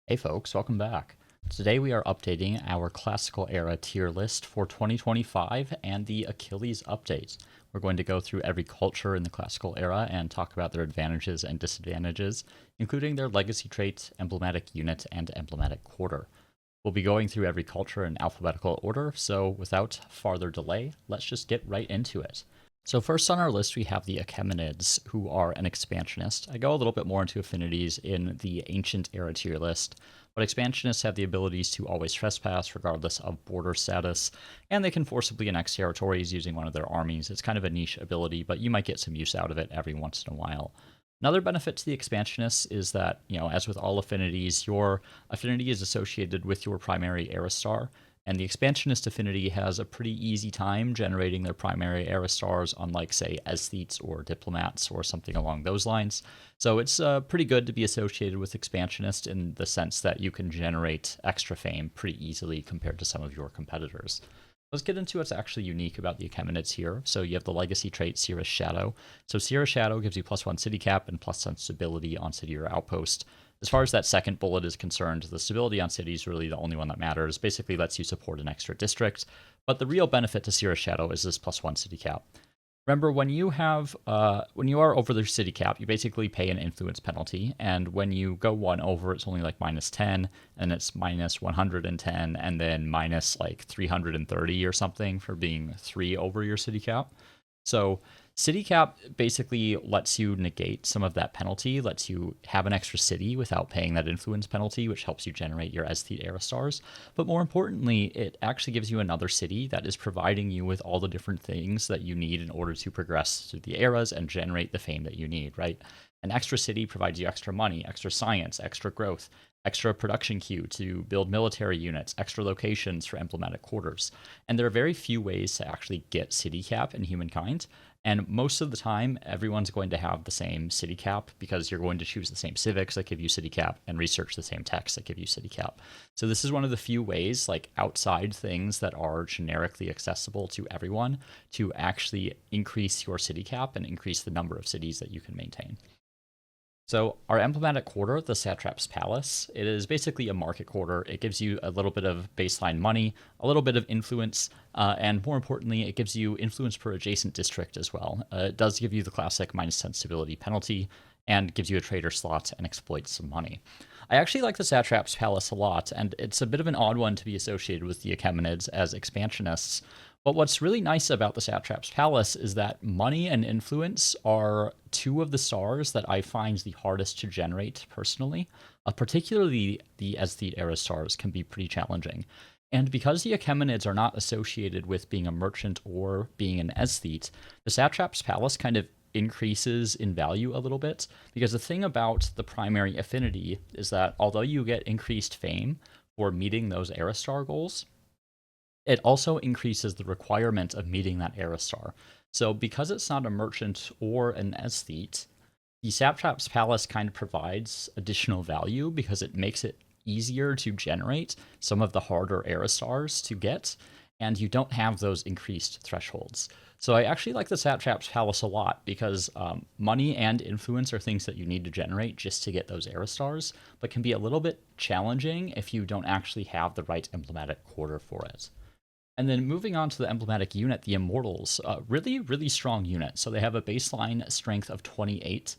Hey folks, welcome back. Today we are updating our classical era tier list for 2025 and the Achilles update. We're going to go through every culture in the classical era and talk about their advantages and disadvantages, including their legacy traits, emblematic unit, and emblematic quarter. We'll be going through every culture in alphabetical order, so without farther delay, let's just get right into it. So first on our list, we have the Achaemenids, who are an expansionist. I go a little bit more into affinities in the ancient era tier list, but expansionists have the abilities to always trespass regardless of border status, and they can forcibly annex territories using one of their armies. It's kind of a niche ability, but you might get some use out of it every once in a while. Another benefit to the expansionists is that, as with all affinities, your affinity is associated with your primary era star, and the expansionist affinity has a pretty easy time generating their primary era stars, unlike, say, aesthetes or diplomats or something along those lines. So it's pretty good to be associated with expansionist in the sense that you can generate extra fame pretty easily compared to some of your competitors. Let's get into what's actually unique about the Achaemenids here. So you have the legacy trait Cirrus Shadow. So Cirrus Shadow gives you +1 city cap and +1 stability on city or outpost. As far as that second bullet is concerned, the stability on city is really the only one that matters. Basically lets you support an extra district. But the real benefit to Cirrus Shadow is this +1 city cap. Remember, when you are over the city cap, you basically pay an influence penalty, and when you go one over, it's only like -10, and it's -110, and then minus like 330 or something for being 3 over your city cap. So city cap basically lets you negate some of that penalty, lets you have an extra city without paying that influence penalty, which helps you generate your aesthete era stars. But more importantly, it actually gives you another city that is providing you with all the different things that you need in order to progress through the eras and generate the fame that you need, right? An extra city provides you extra money, extra science, extra growth, extra production queue to build military units, extra locations for emblematic quarters. And there are very few ways to actually get city cap in Humankind. And most of the time, everyone's going to have the same city cap because you're going to choose the same civics that give you city cap and research the same texts that give you city cap. So this is one of the few ways, like outside things that are generically accessible to everyone, to actually increase your city cap and increase the number of cities that you can maintain. So our emblematic quarter, the Satrap's Palace, it is basically a market quarter. It gives you a little bit of baseline money, a little bit of influence, and more importantly, it gives you influence per adjacent district as well. It does give you the classic -10 stability penalty, and gives you a trader slot and exploits some money. I actually like the Satrap's Palace a lot, and it's a bit of an odd one to be associated with the Achaemenids as expansionists. But what's really nice about the Satrap's Palace is that money and influence are two of the stars that I find the hardest to generate personally. Particularly the aesthete era stars can be pretty challenging. And because the Achaemenids are not associated with being a merchant or being an aesthete, the Satrap's Palace kind of increases in value a little bit, because the thing about the primary affinity is that although you get increased fame for meeting those era star goals, it also increases the requirement of meeting that era star. So because it's not a merchant or an aesthete, the Satrap's Palace kind of provides additional value because it makes it easier to generate some of the harder era stars to get, and you don't have those increased thresholds. So I actually like the Satrap's Palace a lot because money and influence are things that you need to generate just to get those era stars, but can be a little bit challenging if you don't actually have the right emblematic quarter for it. And then moving on to the emblematic unit, the Immortals, really, really strong unit. So they have a baseline strength of 28,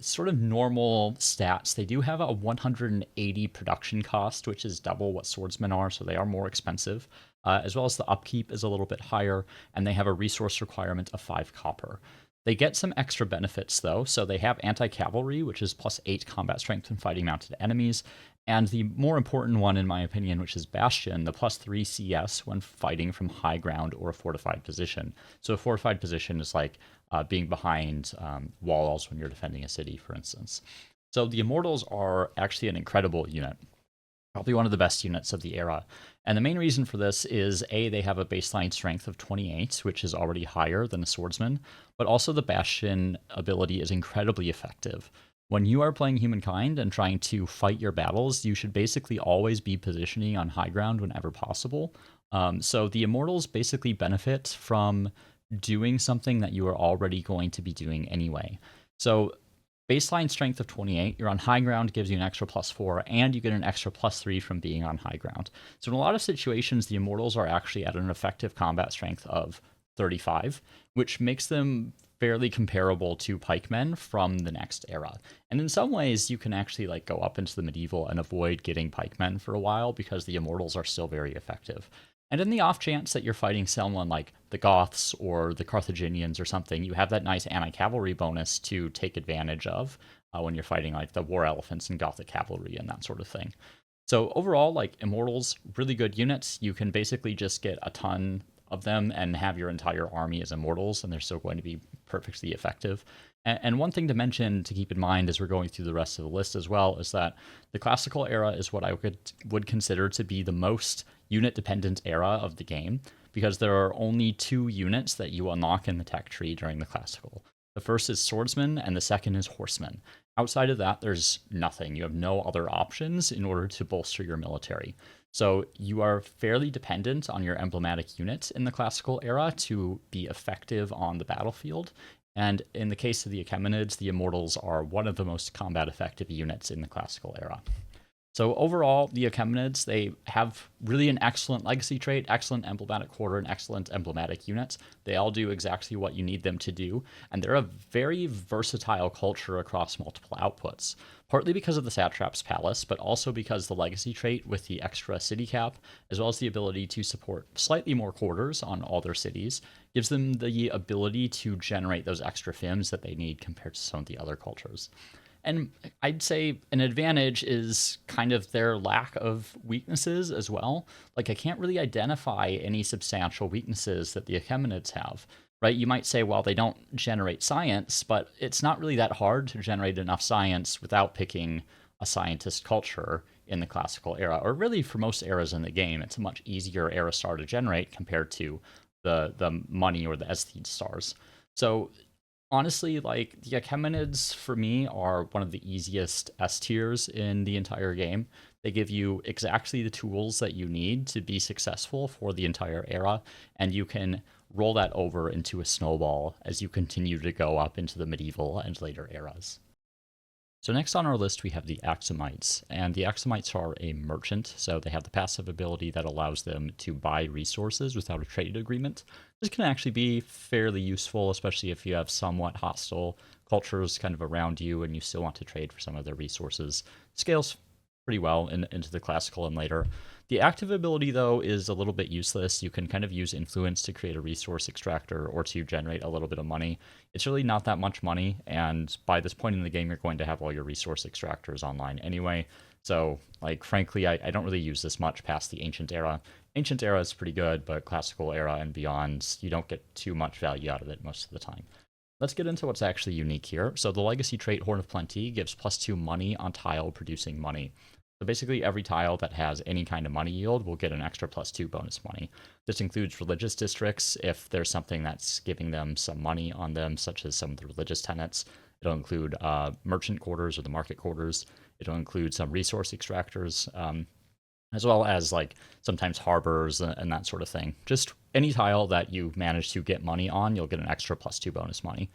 sort of normal stats. They do have a 180 production cost, which is double what swordsmen are, so they are more expensive, as well as the upkeep is a little bit higher, and they have a resource requirement of 5 copper. They get some extra benefits, though. So they have anti-cavalry, which is +8 combat strength when fighting mounted enemies, and the more important one, in my opinion, which is Bastion, the +3 CS when fighting from high ground or a fortified position. So a fortified position is like being behind walls when you're defending a city, for instance. So the Immortals are actually an incredible unit, probably one of the best units of the era. And the main reason for this is, A, they have a baseline strength of 28, which is already higher than a swordsman, but also the Bastion ability is incredibly effective. When you are playing Humankind and trying to fight your battles, you should basically always be positioning on high ground whenever possible. So the Immortals basically benefit from doing something that you are already going to be doing anyway. So baseline strength of 28. You're on high ground, gives you an extra +4, and you get an extra +3 from being on high ground. So in a lot of situations, the Immortals are actually at an effective combat strength of 35, which makes them fairly comparable to pikemen from the next era. And in some ways, you can actually like go up into the medieval and avoid getting pikemen for a while because the Immortals are still very effective. And in the off chance that you're fighting someone like the Goths or the Carthaginians or something, you have that nice anti-cavalry bonus to take advantage of when you're fighting like the war elephants and Gothic cavalry and that sort of thing. So overall, like Immortals, really good units. You can basically just get a ton of them and have your entire army as Immortals, and they're still going to be perfectly effective. And one thing to mention to keep in mind as we're going through the rest of the list as well is that the classical era is what I would consider to be the most unit-dependent era of the game, because there are only 2 units that you unlock in the tech tree during the classical. The first is swordsman, and the second is horseman. Outside of that, there's nothing. You have no other options in order to bolster your military. So you are fairly dependent on your emblematic unit in the classical era to be effective on the battlefield. And in the case of the Achaemenids, the Immortals are one of the most combat effective units in the classical era. So overall, the Achaemenids, they have really an excellent legacy trait, excellent emblematic quarter, and excellent emblematic units. They all do exactly what you need them to do, and they're a very versatile culture across multiple outputs, partly because of the Satrap's Palace, but also because the legacy trait with the extra city cap, as well as the ability to support slightly more quarters on all their cities, gives them the ability to generate those extra FIMs that they need compared to some of the other cultures. And I'd say an advantage is kind of their lack of weaknesses as well. Like, I can't really identify any substantial weaknesses that the Achaemenids have, right? You might say, well, they don't generate science, but it's not really that hard to generate enough science without picking a scientist culture in the classical era, or really for most eras in the game. It's a much easier era star to generate compared to the money or the aesthete stars. So honestly, like, the Achaemenids for me are one of the easiest S tiers in the entire game. They give you exactly the tools that you need to be successful for the entire era, and you can roll that over into a snowball as you continue to go up into the medieval and later eras. So next on our list, we have the Aksumites, and the Aksumites are a merchant, so they have the passive ability that allows them to buy resources without a trade agreement. This can actually be fairly useful, especially if you have somewhat hostile cultures kind of around you and you still want to trade for some of their resources. Scales pretty well into the classical and later. The active ability, though, is a little bit useless. You can kind of use influence to create a resource extractor or to generate a little bit of money. It's really not that much money, and by this point in the game, you're going to have all your resource extractors online anyway. So, like, frankly, I don't really use this much past the Ancient Era. Ancient Era is pretty good, but Classical Era and beyond, you don't get too much value out of it most of the time. Let's get into what's actually unique here. So the legacy trait Horn of Plenty gives +2 money on tile producing money. So basically every tile that has any kind of money yield will get an extra +2 bonus money. This includes religious districts if there's something that's giving them some money on them, such as some of the religious tenets. It'll include merchant quarters or the market quarters. It'll include some resource extractors, as well as like sometimes harbors and that sort of thing. Just any tile that you manage to get money on, you'll get an extra +2 bonus money.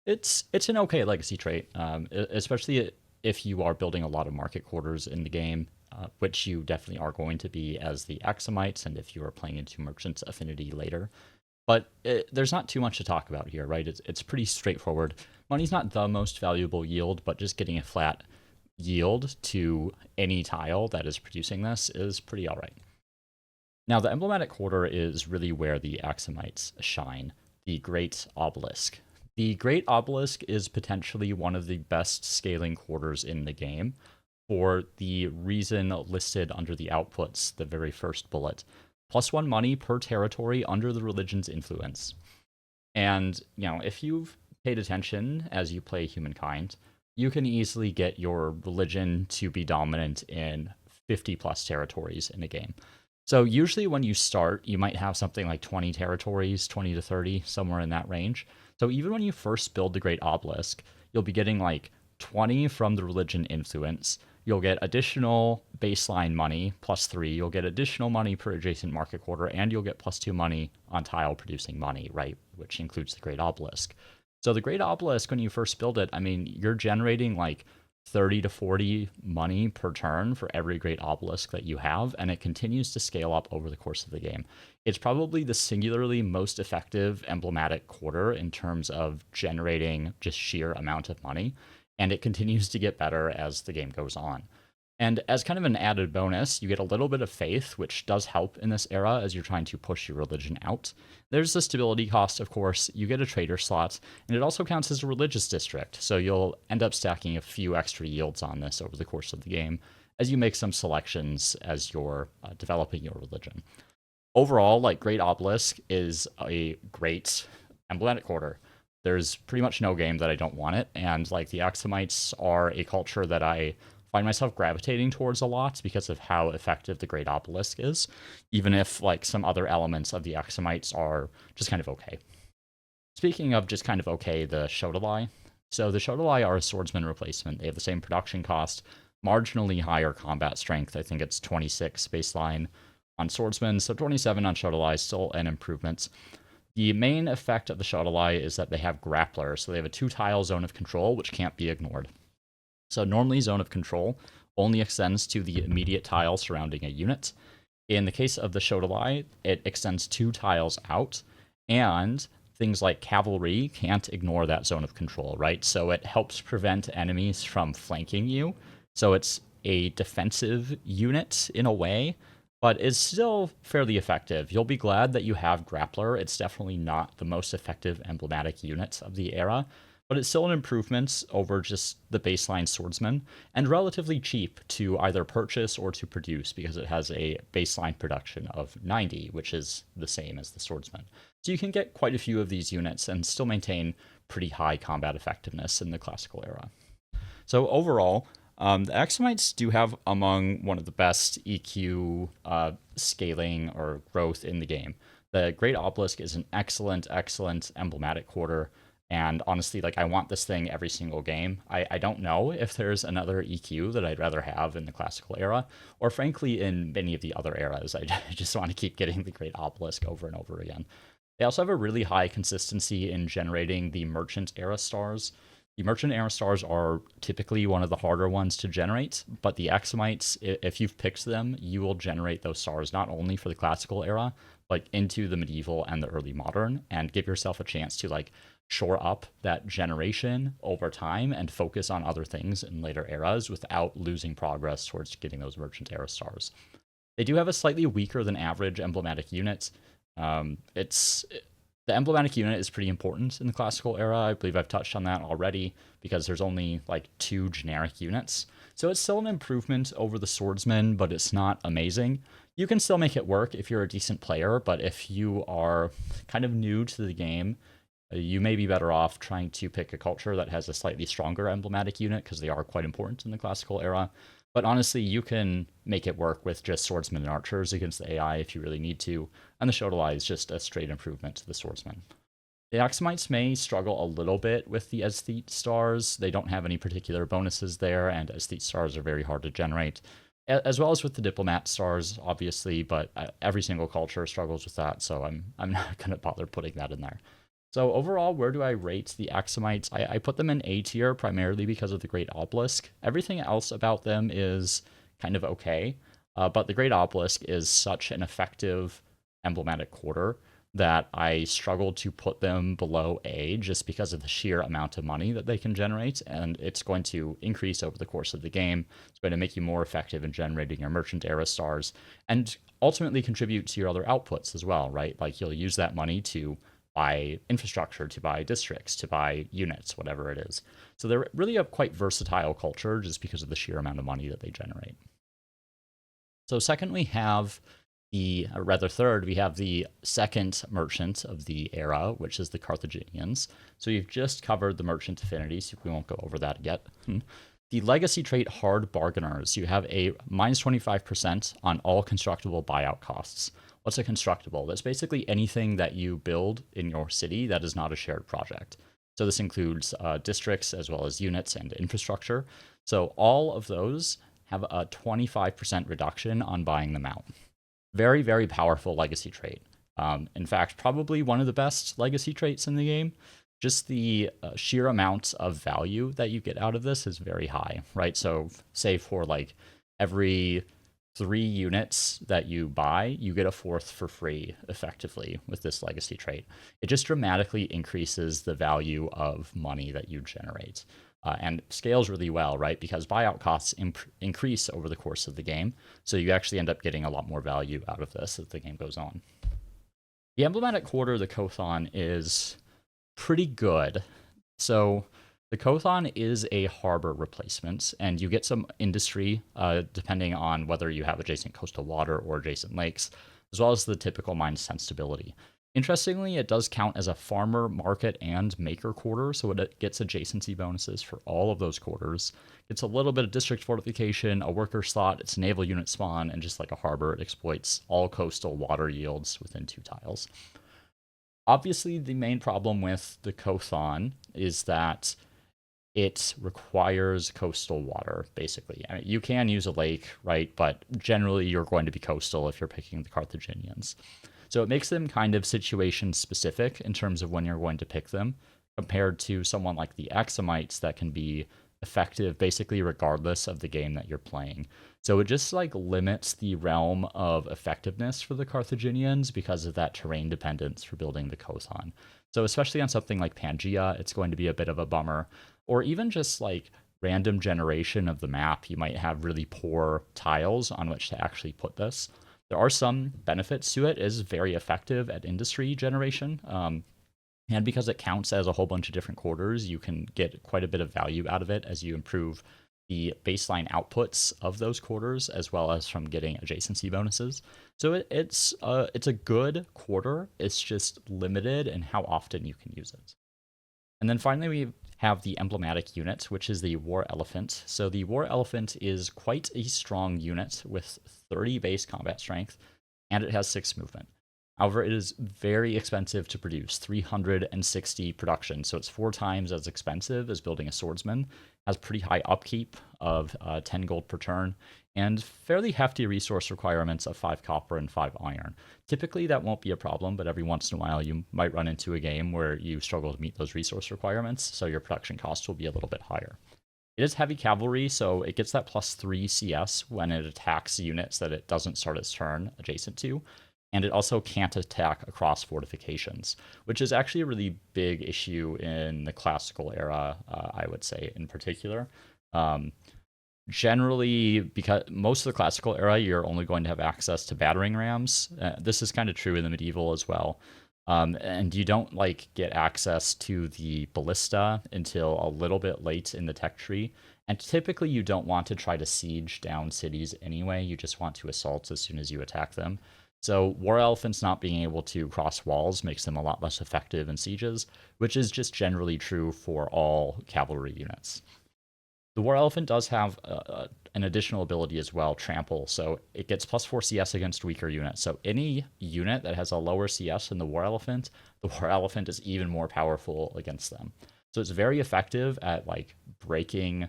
It's an okay legacy trait, especially if you are building a lot of market quarters in the game, which you definitely are going to be as the Aksumites, and if you are playing into Merchant's Affinity later. But there's not too much to talk about here, right? It's pretty straightforward. Money's not the most valuable yield, but just getting a flat yield to any tile that is producing this is pretty all right. Now, the emblematic quarter is really where the Aksumites shine, the Great Obelisk. The Great Obelisk is potentially one of the best scaling quarters in the game for the reason listed under the outputs, the very first bullet. +1 money per territory under the religion's influence. And, you know, if you've paid attention as you play Humankind, you can easily get your religion to be dominant in 50 plus territories in a game. So usually when you start, you might have something like 20 territories, 20 to 30, somewhere in that range. So even when you first build the Great Obelisk, you'll be getting like 20 from the religion influence. You'll get additional baseline money, +3. You'll get additional money per adjacent market quarter, and you'll get +2 money on tile producing money, right? Which includes the Great Obelisk. So the Great Obelisk, when you first build it, I mean, you're generating like 30 to 40 money per turn for every Great Obelisk that you have, and it continues to scale up over the course of the game. It's probably the singularly most effective emblematic quarter in terms of generating just sheer amount of money, and it continues to get better as the game goes on. And as kind of an added bonus, you get a little bit of faith, which does help in this era as you're trying to push your religion out. There's the stability cost, of course. You get a trader slot, and it also counts as a religious district, so you'll end up stacking a few extra yields on this over the course of the game as you make some selections as you're developing your religion. Overall, like, Great Obelisk is a great emblematic quarter. There's pretty much no game that I don't want it, and like the Aksumites are a culture that I find myself gravitating towards a lot because of how effective the Great Obelisk is, even if like some other elements of the Aksumites are just kind of okay. Speaking of just kind of okay, the Shodelai. So the Shodelai are a swordsman replacement. They have the same production cost, marginally higher combat strength. I think it's 26 baseline on swordsmen, so 27 on Shodelai, still an improvement. The main effect of the Shodelai is that they have grappler, so they have a 2-tile zone of control, which can't be ignored. So normally zone of control only extends to the immediate tile surrounding a unit. In the case of the Shodelai, it extends 2 tiles out, and things like cavalry can't ignore that zone of control, right? So it helps prevent enemies from flanking you. So it's a defensive unit in a way, but is still fairly effective. You'll be glad that you have grappler. It's definitely not the most effective emblematic unit of the era, but it's still an improvement over just the baseline swordsman, and relatively cheap to either purchase or to produce because it has a baseline production of 90, which is the same as the swordsman. So you can get quite a few of these units and still maintain pretty high combat effectiveness in the classical era. So overall, the Aksumites do have among one of the best EQ scaling or growth in the game. The Great Obelisk is an excellent emblematic quarter. And honestly, like, I want this thing every single game. I don't know if there's another EQ that I'd rather have in the classical era, or frankly, in many of the other eras. I just want to keep getting the Great Obelisk over and over again. They also have a really high consistency in generating the Merchant era stars. The Merchant era stars are typically one of the harder ones to generate, but the Aksumites, if you've picked them, you will generate those stars not only for the classical era, but into the medieval and the early modern, and give yourself a chance to like shore up that generation over time and focus on other things in later eras without losing progress towards getting those Merchant era stars. They do have a slightly weaker than average emblematic unit. The emblematic unit is pretty important in the classical era. I believe I've touched on that already because there's only like 2 generic units. So it's still an improvement over the swordsman, but it's not amazing. You can still make it work if you're a decent player, but if you are kind of new to the game, you may be better off trying to pick a culture that has a slightly stronger emblematic unit because they are quite important in the classical era. But honestly, you can make it work with just swordsmen and archers against the AI if you really need to, and the Shodelai is just a straight improvement to the swordsman. The Aksumites may struggle a little bit with the aesthete stars. They don't have any particular bonuses there, and aesthete stars are very hard to generate, as well as with the diplomat stars, obviously, but every single culture struggles with that, so I'm not going to bother putting that in there. So overall, where do I rate the Aksumites? I put them in A tier primarily because of the Great Obelisk. Everything else about them is kind of okay, but the Great Obelisk is such an effective emblematic quarter that I struggled to put them below A just because of the sheer amount of money that they can generate, and it's going to increase over the course of the game. It's going to make you more effective in generating your Merchant era stars, and ultimately contribute to your other outputs as well, right? Like, you'll use that money to buy infrastructure, to buy districts, to buy units, whatever it is. So they're really a quite versatile culture just because of the sheer amount of money that they generate. So second, we have third, we have the second merchant of the era, which is the Carthaginians. So you've just covered the merchant affinity, so we won't go over that yet. The legacy trait Hard Bargainers, you have a minus 25% on all constructible buyout costs. What's a constructible? That's basically anything that you build in your city that is not a shared project. So this includes districts as well as units and infrastructure. So all of those have a 25% reduction on buying them out. Very, very powerful legacy trait. In fact, probably one of the best legacy traits in the game. just the sheer amount of value that you get out of this is very high, right? So say for like every 3 units that you buy, you get a fourth for free effectively with this legacy trait. It just dramatically increases the value of money that you generate. And scales really well, right? Because buyout costs increase over the course of the game. So you actually end up getting a lot more value out of this as the game goes on. The emblematic quarter, the Kothon, is pretty good. So the Kothon is a harbor replacement, and you get some industry depending on whether you have adjacent coastal water or adjacent lakes, as well as the typical mine stability. Interestingly, it does count as a farmer, market, and maker quarter, so it gets adjacency bonuses for all of those quarters. It's a little bit of district fortification, a worker slot, it's a naval unit spawn, and just like a harbor, it exploits all coastal water yields within 2 tiles. Obviously, the main problem with the Kothon is that it requires coastal water, basically. I mean, you can use a lake, right? But generally, you're going to be coastal if you're picking the Carthaginians. So it makes them kind of situation specific in terms of when you're going to pick them, compared to someone like the Achaemenids that can be effective basically regardless of the game that you're playing. So it just like limits the realm of effectiveness for the Carthaginians because of that terrain dependence for building the Kothon. So especially on something like Pangea, it's going to be a bit of a bummer. Or even just like random generation of the map, you might have really poor tiles on which to actually put this. There are some benefits to it. It is very effective at industry generation. And because it counts as a whole bunch of different quarters, you can get quite a bit of value out of it as you improve the baseline outputs of those quarters, as well as from getting adjacency bonuses. So it's a good quarter. It's just limited in how often you can use it. And then finally, we have the emblematic unit, which is the War Elephant. So the War Elephant is quite a strong unit with 30 base combat strength, and it has 6 movement. However, it is very expensive to produce, 360 production, so it's 4 times as expensive as building a swordsman, has pretty high upkeep of 10 gold per turn, and fairly hefty resource requirements of 5 copper and 5 iron. Typically, that won't be a problem, but every once in a while, you might run into a game where you struggle to meet those resource requirements, so your production cost will be a little bit higher. It is heavy cavalry, so it gets that +3 CS when it attacks units that it doesn't start its turn adjacent to, and it also can't attack across fortifications, which is actually a really big issue in the classical era, I would say, in particular. Generally, because most of the classical era, you're only going to have access to battering rams. This is kind of true in the medieval as well. And you don't like get access to the ballista until a little bit late in the tech tree. And typically you don't want to try to siege down cities anyway. You just want to assault as soon as you attack them. So war elephants not being able to cross walls makes them a lot less effective in sieges, which is just generally true for all cavalry units. The War Elephant does have an additional ability as well, Trample. So it gets +4 CS against weaker units. So any unit that has a lower CS than the War Elephant is even more powerful against them. So it's very effective at like breaking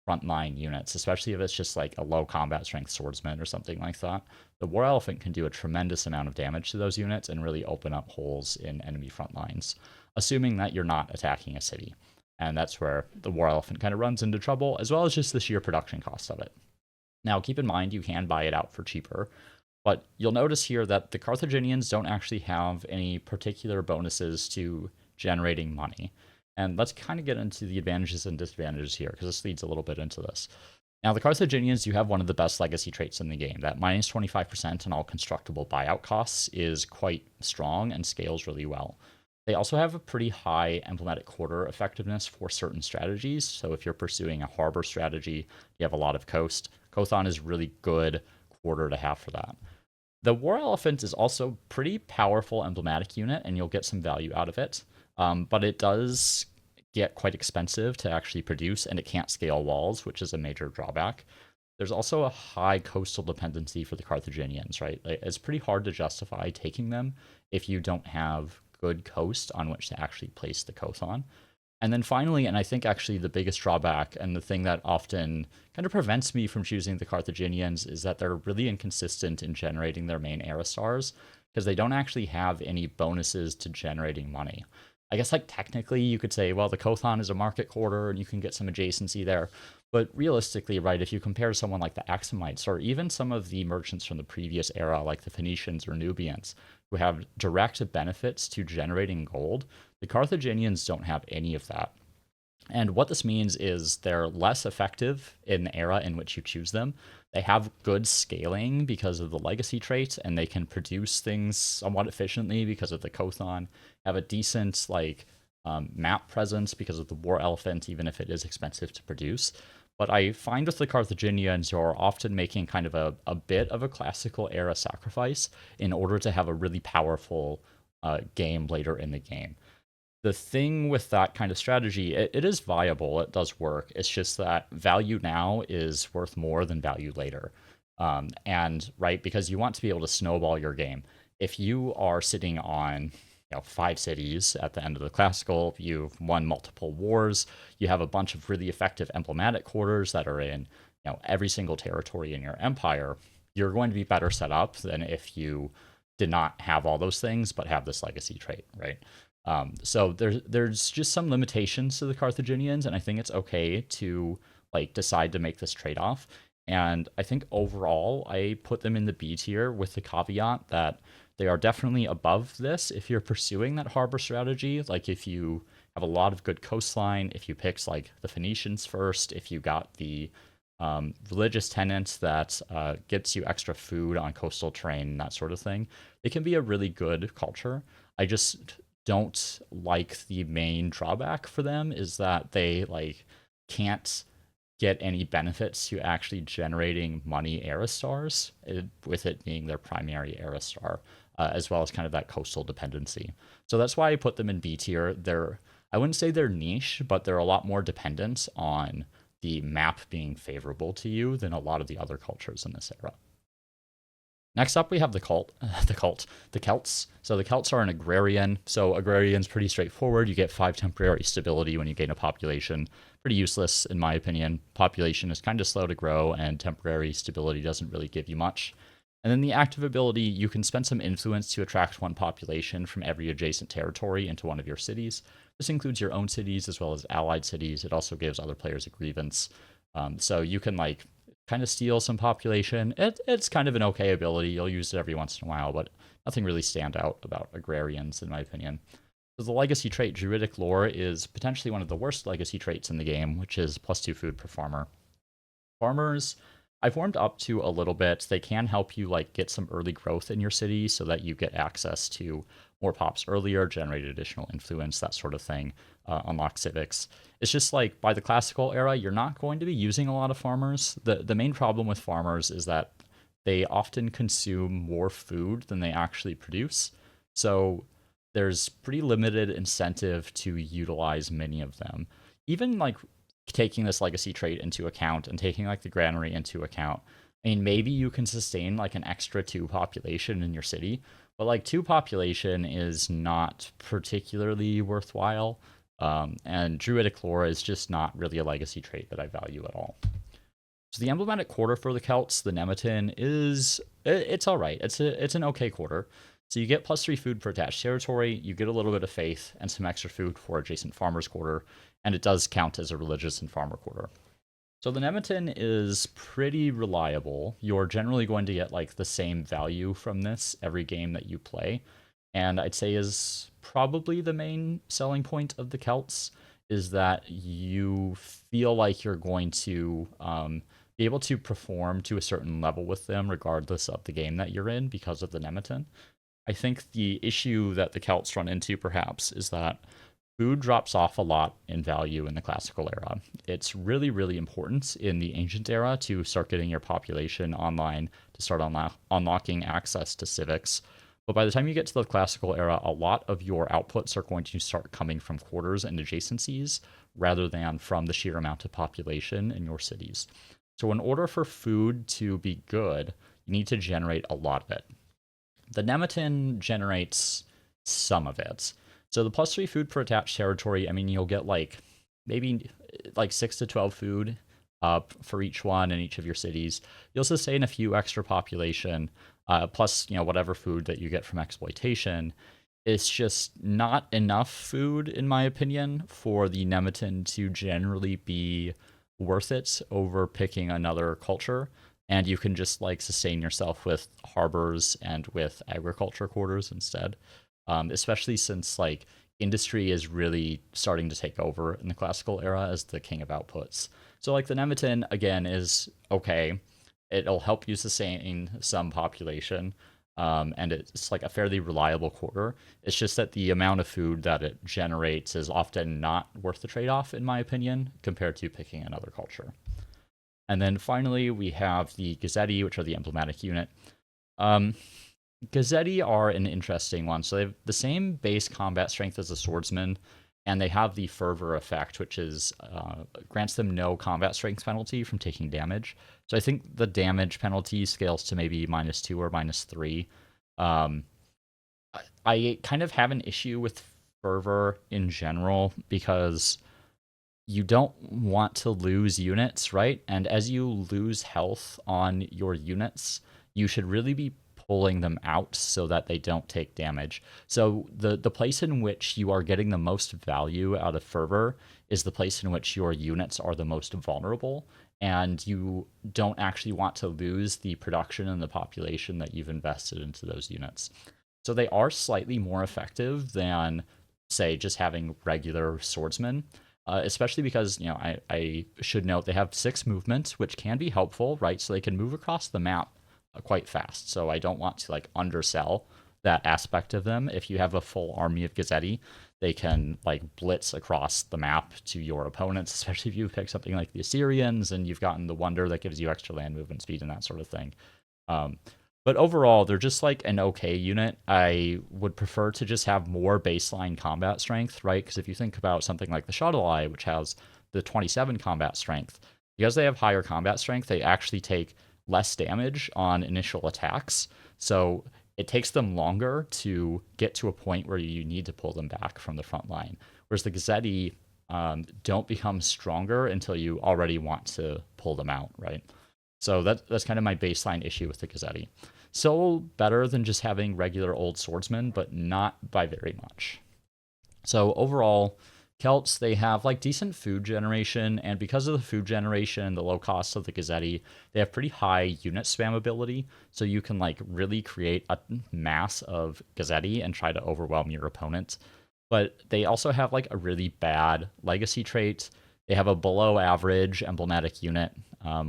frontline units, especially if it's just like a low combat strength swordsman or something like that. The War Elephant can do a tremendous amount of damage to those units and really open up holes in enemy front lines, assuming that you're not attacking a city. And that's where the War Elephant kind of runs into trouble, as well as just the sheer production cost of it. Now, keep in mind, you can buy it out for cheaper, but you'll notice here that the Carthaginians don't actually have any particular bonuses to generating money. And let's kind of get into the advantages and disadvantages here, because this leads a little bit into this. Now, the Carthaginians do have one of the best legacy traits in the game. That -25% on all constructible buyout costs is quite strong and scales really well. They also have a pretty high emblematic quarter effectiveness for certain strategies. So if you're pursuing a harbor strategy, you have a lot of coast. Kothon is really good quarter to have for that. The War Elephant is also pretty powerful emblematic unit, and you'll get some value out of it. But it does get quite expensive to actually produce, and it can't scale walls, which is a major drawback. There's also a high coastal dependency for the Carthaginians, right? It's pretty hard to justify taking them if you don't have good coast on which to actually place the Kothon. And then finally, and I think actually the biggest drawback and the thing that often kind of prevents me from choosing the Carthaginians is that they're really inconsistent in generating their main era stars, because they don't actually have any bonuses to generating money. I guess like technically you could say, well, the Kothon is a market quarter and you can get some adjacency there. But realistically, right, if you compare someone like the Achaemenids or even some of the merchants from the previous era, like the Phoenicians or Nubians, who have direct benefits to generating gold, the Carthaginians don't have any of that. And what this means is they're less effective in the era in which you choose them. They have good scaling because of the legacy trait, and they can produce things somewhat efficiently because of the Kothon. Have a decent map presence because of the war elephant, even if it is expensive to produce. But I find with the Carthaginians, you're often making kind of a bit of a classical era sacrifice in order to have a really powerful game later in the game. The thing with that kind of strategy, it is viable, it does work. It's just that value now is worth more than value later. And right, because you want to be able to snowball your game. If you are sitting on 5 cities at the end of the classical, you've won multiple wars, you have a bunch of really effective emblematic quarters that are in every single territory in your empire, you're going to be better set up than if you did not have all those things but have this legacy trait, right? So there's just some limitations to the Carthaginians, and I think it's okay to decide to make this trade off. And I think overall, I put them in the B tier with the caveat that they are definitely above this if you're pursuing that harbor strategy. Like if you have a lot of good coastline, if you picked like the Phoenicians first, if you got the religious tenants that gets you extra food on coastal terrain, that sort of thing, it can be a really good culture. I just don't like the main drawback for them is that they can't get any benefits to actually generating money era stars, with it being their primary era star, as well as kind of that coastal dependency. So that's why I put them in B tier. I wouldn't say they're niche, but they're a lot more dependent on the map being favorable to you than a lot of the other cultures in this era. Next up, we have the Celts. So the Celts are an agrarian. So agrarian's pretty straightforward. You get 5 temporary stability when you gain a population. Pretty useless, in my opinion. Population is kind of slow to grow, and temporary stability doesn't really give you much. And then the active ability, you can spend some influence to attract one population from every adjacent territory into one of your cities. This includes your own cities as well as allied cities. It also gives other players a grievance. So you can kind of steal some population. It's kind of an okay ability. You'll use it every once in a while, but nothing really stand out about agrarians, in my opinion. So the legacy trait, Druidic Lore, is potentially one of the worst legacy traits in the game, which is +2 food per farmer. Farmers, I've warmed up to a little bit. They can help you get some early growth in your city so that you get access to more pops earlier, generate additional influence, that sort of thing, unlock civics. It's just by the classical era, you're not going to be using a lot of farmers. The main problem with farmers is that they often consume more food than they actually produce. So there's pretty limited incentive to utilize many of them. Even taking this legacy trait into account and taking the granary into account, I mean, maybe you can sustain an extra 2 population in your city, but 2 population is not particularly worthwhile. And Druidic Lore is just not really a legacy trait that I value at all. So the emblematic quarter for the Celts, the Nemeton, it's all right. It's an okay quarter. So you get +3 food per attached territory, you get a little bit of faith and some extra food for adjacent farmers quarter, and it does count as a religious and farmer quarter. So the Nemeton is pretty reliable. You're generally going to get the same value from this every game that you play, and I'd say is probably the main selling point of the Celts is that you feel like you're going to be able to perform to a certain level with them regardless of the game that you're in because of the Nemeton. I think the issue that the Celts run into perhaps is that food drops off a lot in value in the classical era. It's really, really important in the ancient era to start getting your population online, to start unlocking access to civics. But by the time you get to the classical era, a lot of your outputs are going to start coming from quarters and adjacencies rather than from the sheer amount of population in your cities. So in order for food to be good, you need to generate a lot of it. The Nemeton generates some of it. So the +3 food per attached territory, I mean, you'll get maybe 6 to 12 food for each one in each of your cities. You'll sustain a few extra population, plus whatever food that you get from exploitation. it's just not enough food, in my opinion, for the Nemeton to generally be worth it over picking another culture. And you can just like sustain yourself with harbors and with agriculture quarters instead. Especially since like industry is really starting to take over in the classical era as the king of outputs. So like the Nemeton again is okay. It'll help you sustain some population, and it's like a fairly reliable quarter. It's just that the amount of food that it generates is often not worth the trade-off, in my opinion, compared to picking another culture. And then finally, we have the Gazzetti, which are the emblematic unit. Um, Gazzetti are an interesting one. So they have the same base combat strength as the swordsman, and they have the fervor effect, which is grants them no combat strength penalty from taking damage. So I think the damage penalty scales to maybe -2 or -3. Um, I kind of have an issue with fervor in general because you don't want to lose units, right? And as you lose health on your units, you should really be pulling them out so that they don't take damage. So the place in which you are getting the most value out of fervor is the place in which your units are the most vulnerable, and you don't actually want to lose the production and the population that you've invested into those units. So they are slightly more effective than, say, just having regular swordsmen, especially because, I should note they have 6 movement, which can be helpful, right? So they can move across the map quite fast. So I don't want to like undersell that aspect of them. If you have a full army of Gazzetti, they can like blitz across the map to your opponents, especially if you pick something like the Assyrians and you've gotten the Wonder that gives you extra land movement speed and that sort of thing. Um, but overall, they're just like an okay unit. I would prefer to just have more baseline combat strength, right? Because if you think about something like the Shadalai, which has the 27 combat strength, because they have higher combat strength, they actually take less damage on initial attacks. So it takes them longer to get to a point where you need to pull them back from the front line. Whereas the Gazzetti don't become stronger until you already want to pull them out, right? So that's kind of my baseline issue with the Gazzetti. Still better than just having regular old swordsmen, but not by very much. So overall, Celts, they have like decent food generation, and because of the food generation and the low cost of the Gazzetti, they have pretty high unit spam ability. So you can like really create a mass of Gazzetti and try to overwhelm your opponent. But they also have like a really bad legacy trait. They have a below average emblematic unit,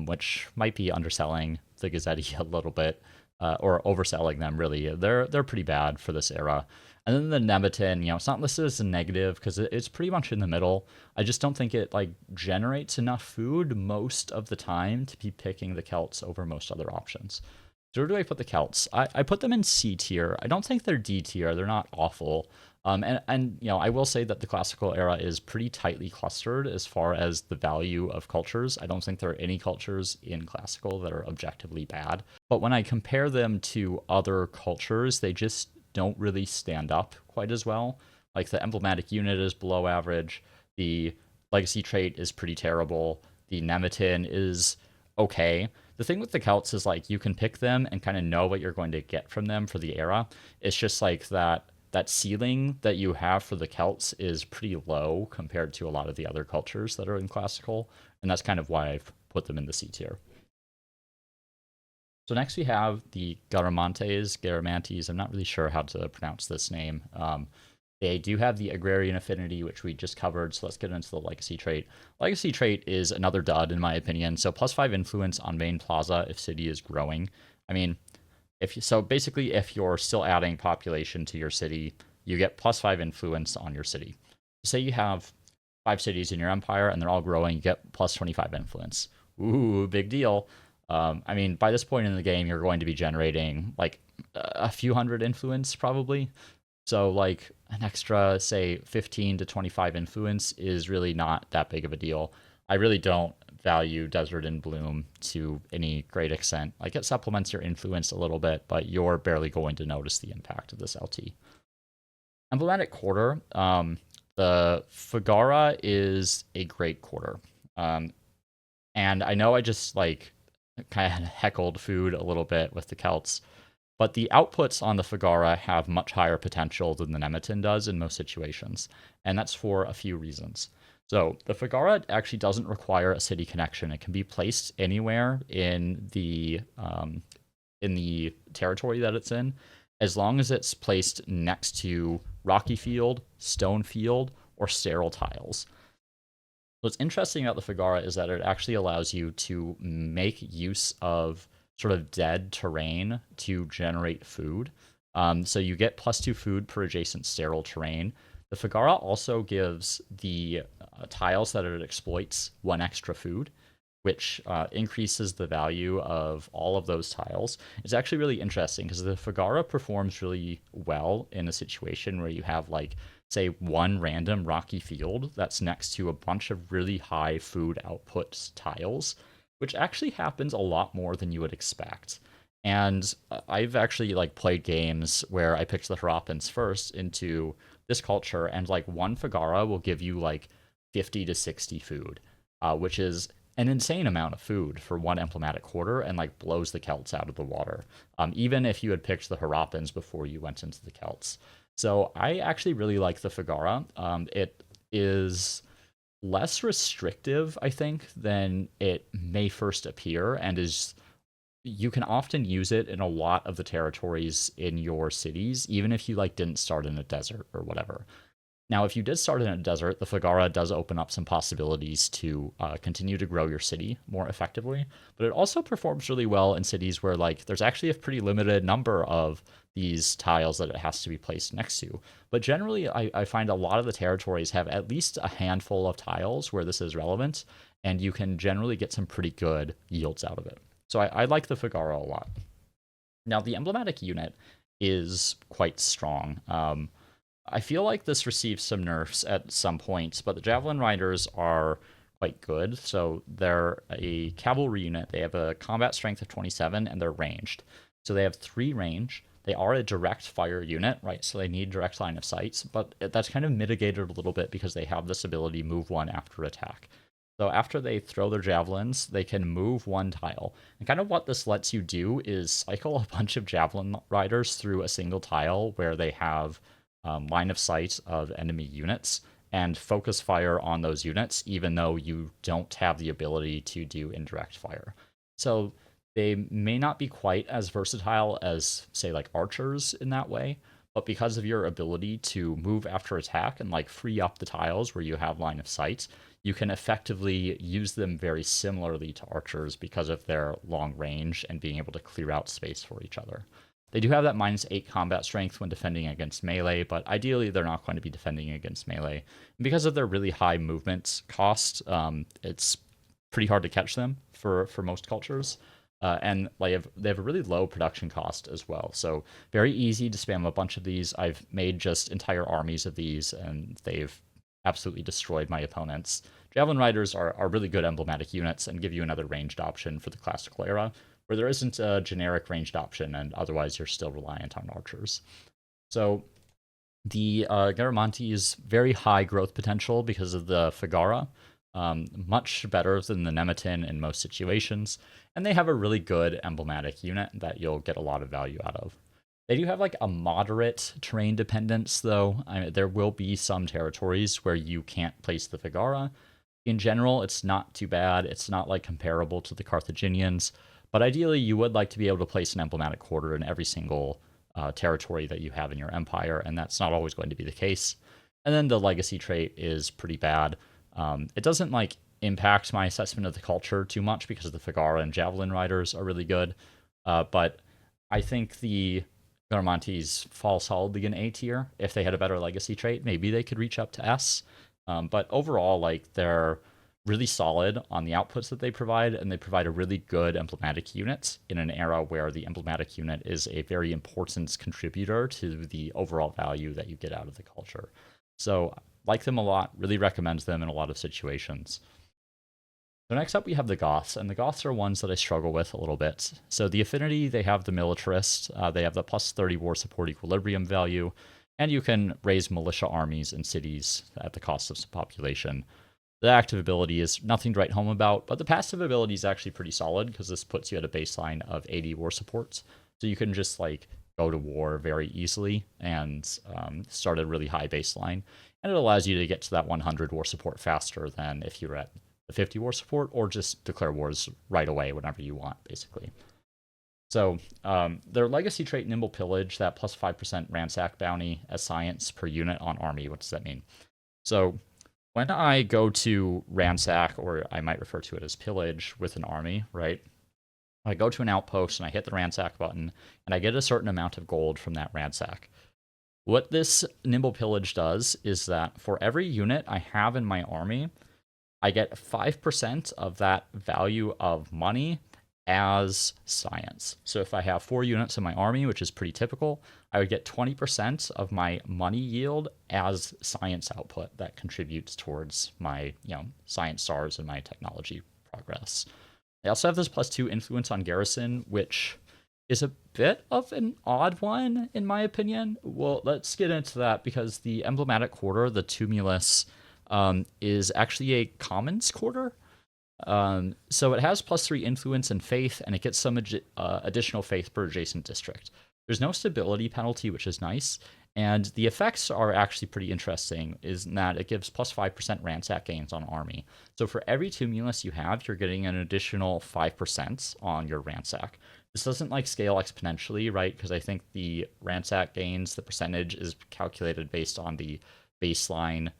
which might be underselling the Gazzetti a little bit, or overselling them. Really, they're pretty bad for this era. And then the Nemeton, it's not listed as a negative because it's pretty much in the middle. I just don't think it like generates enough food most of the time to be picking the Celts over most other options. So where do I put the Celts? I put them in C tier. I don't think they're D tier. They're not awful. And I will say that the classical era is pretty tightly clustered as far as the value of cultures. I don't think there are any cultures in classical that are objectively bad. But when I compare them to other cultures, they just don't really stand up quite as well. Like the emblematic unit is below average. The legacy trait is pretty terrible. The Nemeton is okay. The thing with the Celts is like you can pick them and kind of know what you're going to get from them for the era. It's just like that ceiling that you have for the Celts is pretty low compared to a lot of the other cultures that are in classical, and that's kind of why I've put them in the C tier. So next we have the Garamantes. I'm not really sure how to pronounce this name. They do have the agrarian affinity, which we just covered. So let's get into the legacy trait. Legacy trait is another dud, in my opinion. So +5 influence on main plaza if city is growing. I mean, basically, if you're still adding population to your city, you get +5 influence on your city. Say you have 5 cities in your empire and they're all growing, you get +25 influence. Ooh, big deal. I mean, by this point in the game, you're going to be generating like a few hundred influence probably. So like an extra, say, 15 to 25 influence is really not that big of a deal. I really don't value Desert in Bloom to any great extent. Like it supplements your influence a little bit, but you're barely going to notice the impact of this LT. Emblematic Quarter. The Fagara is a great quarter. And I know I just like kind of heckled food a little bit with the Celts, but the outputs on the Fagara have much higher potential than the Nemeton does in most situations, and that's for a few reasons. So the Fagara actually doesn't require a city connection. It can be placed anywhere in the territory that it's in, as long as it's placed next to rocky field, stone field, or sterile tiles. What's interesting about the Fagara is that it actually allows you to make use of sort of dead terrain to generate food. So you get +2 food per adjacent sterile terrain. The Fagara also gives the tiles that it exploits 1 extra food, which increases the value of all of those tiles. It's actually really interesting because the Fagara performs really well in a situation where you have, like, say, one random rocky field that's next to a bunch of really high food output tiles, which actually happens a lot more than you would expect. And I've actually, like, played games where I picked the Harappans first into this culture, and, like, one Fagara will give you, like, 50 to 60 food, which is an insane amount of food for one emblematic quarter, and, like, blows the Celts out of the water, even if you had picked the Harappans before you went into the Celts. So I actually really like the Fagara. It is less restrictive, I think, than it may first appear, and you can often use it in a lot of the territories in your cities, even if you, like, didn't start in a desert or whatever. Now, if you did start in a desert, the Fagara does open up some possibilities to continue to grow your city more effectively, but it also performs really well in cities where, like, there's actually a pretty limited number of these tiles that it has to be placed next to. But generally, I find a lot of the territories have at least a handful of tiles where this is relevant, and you can generally get some pretty good yields out of it. So I like the Fagara a lot. Now, the emblematic unit is quite strong. I feel like this receives some nerfs at some points, but the Javelin Riders are quite good. So they're a cavalry unit. They have a combat strength of 27, and they're ranged. So they have 3 range. They are a direct fire unit, right? So they need direct line of sight, but that's kind of mitigated a little bit because they have this ability, move 1 after attack. So after they throw their javelins, they can move 1 tile. And kind of what this lets you do is cycle a bunch of Javelin Riders through a single tile where they have line of sight of enemy units and focus fire on those units, even though you don't have the ability to do indirect fire. So they may not be quite as versatile as, say, like archers in that way, but because of your ability to move after attack and, like, free up the tiles where you have line of sight, you can effectively use them very similarly to archers because of their long range and being able to clear out space for each other. They do have that -8 combat strength when defending against melee, but ideally they're not going to be defending against melee. And because of their really high movement cost, it's pretty hard to catch them for most cultures. And they have a really low production cost as well. So very easy to spam a bunch of these. I've made just entire armies of these, and they've absolutely destroyed my opponents. Javelin Riders are really good emblematic units and give you another ranged option for the classical era, where there isn't a generic ranged option, and otherwise you're still reliant on archers. So the Garamantes, very high growth potential because of the Fagara, much better than the Nemeton in most situations, and they have a really good emblematic unit that you'll get a lot of value out of. They do have, like, a moderate terrain dependence, though. There will be some territories where you can't place the Fagara. In general, it's not too bad. It's not, like, comparable to the Carthaginians, but ideally you would like to be able to place an emblematic quarter in every single territory that you have in your empire, and that's not always going to be the case. And then the legacy trait is pretty bad. It doesn't, like, impact my assessment of the culture too much because the Fagara and Javelin Riders are really good, but I think the Garamantes fall solidly in A tier. If they had a better legacy trait, maybe they could reach up to S. But overall, like, they're really solid on the outputs that they provide, and they provide a really good emblematic unit in an era where the emblematic unit is a very important contributor to the overall value that you get out of the culture. So like them a lot, really recommend them in a lot of situations. So next up we have the Goths, and the Goths are ones that I struggle with a little bit. So the affinity, they have the militarist, they have the +30 war support equilibrium value, and you can raise militia armies in cities at the cost of some population. The active ability is nothing to write home about, but the passive ability is actually pretty solid because this puts you at a baseline of 80 war support. So you can just, like, go to war very easily and start a really high baseline. And it allows you to get to that 100 war support faster than if you're at the 50 war support, or just declare wars right away whenever you want, basically. So their legacy trait, Nimble Pillage, that plus 5% ransack bounty as science per unit on army. What does that mean? So when I go to ransack, or I might refer to it as pillage with an army, right? I go to an outpost and I hit the ransack button, and I get a certain amount of gold from that ransack. What this Nimble Pillage does is that for every unit I have in my army, I get 5% of that value of money as science. So if I have 4 units in my army, which is pretty typical, I would get 20% of my money yield as science output that contributes towards my, science stars and my technology progress. I also have this +2 influence on garrison, which is a bit of an odd one, in my opinion. Well, let's get into that, because the emblematic quarter, the tumulus, is actually a commons quarter. So it has +3 influence and faith, and it gets some additional faith per adjacent district. There's no stability penalty, which is nice, and the effects are actually pretty interesting, is in that it gives +5% ransack gains on army. So for every tumulus you have, you're getting an additional 5% on your ransack. This doesn't scale exponentially, right? Because I think the ransack gains, the percentage is calculated based on the baseline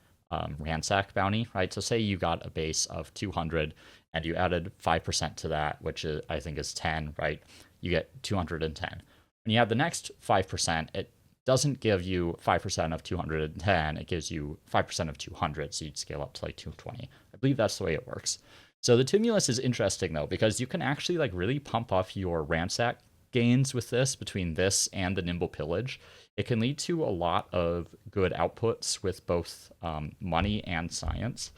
ransack bounty, right? So say you got a base of 200 and you added 5% to that, which I think is 10, right? You get 210. When you have the next 5%, it doesn't give you 5% of 210, it gives you 5% of 200, so you'd scale up to 220. I believe that's the way it works. So the tumulus is interesting, though, because you can actually really pump up your ransack gains with this, between this and the Nimble Pillage. It can lead to a lot of good outputs with both money and science.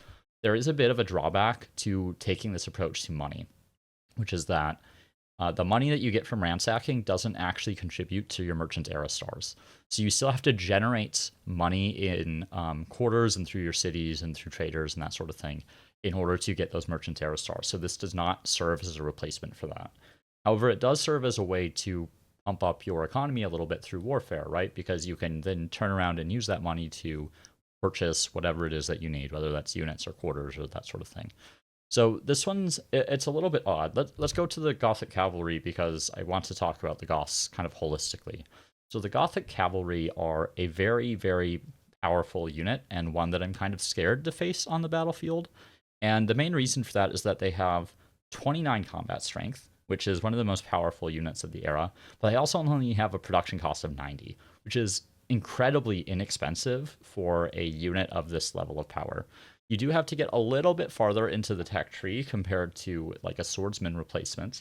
There is a bit of a drawback to taking this approach to money, which is that the money that you get from ransacking doesn't actually contribute to your merchant era stars. So you still have to generate money in quarters and through your cities and through traders and that sort of thing in order to get those merchant era stars. So this does not serve as a replacement for that. However, it does serve as a way to pump up your economy a little bit through warfare, right? Because you can then turn around and use that money to purchase whatever it is that you need, whether that's units or quarters or that sort of thing. So this it's a little bit odd. Let's go to the Gothic cavalry, because I want to talk about the Goths kind of holistically. So the Gothic cavalry are a very, very powerful unit, and one that I'm kind of scared to face on the battlefield. And the main reason for that is that they have 29 combat strength, which is one of the most powerful units of the era, but they also only have a production cost of 90, which is incredibly inexpensive for a unit of this level of power. You do have to get a little bit farther into the tech tree compared to a swordsman replacement,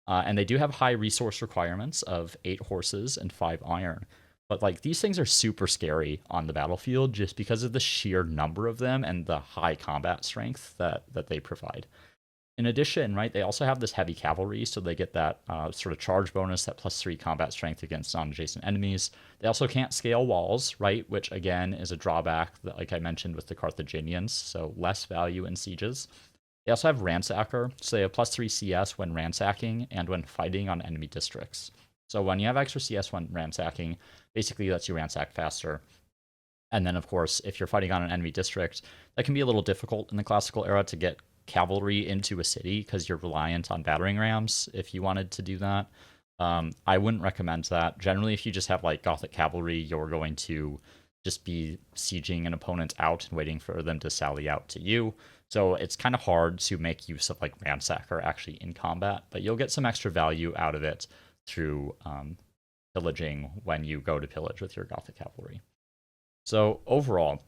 and they do have high resource requirements of 8 horses and 5 iron. But these things are super scary on the battlefield just because of the sheer number of them and the high combat strength that they provide. In addition, right, they also have this heavy cavalry, so they get that sort of charge bonus, that +3 combat strength against non-adjacent enemies. They also can't scale walls, right, which again is a drawback, that, like I mentioned, with the Carthaginians, so less value in sieges. They also have ransacker, so they have +3 CS when ransacking and when fighting on enemy districts. So when you have extra CS when ransacking, basically lets you ransack faster. And then, of course, if you're fighting on an enemy district, that can be a little difficult in the classical era to get cavalry into a city because you're reliant on battering rams if you wanted to do that. I wouldn't recommend that. Generally, if you just have Gothic cavalry, you're going to just be sieging an opponent out and waiting for them to sally out to you. So it's kind of hard to make use of ransacker actually in combat, but you'll get some extra value out of it through pillaging when you go to pillage with your Gothic cavalry. So overall,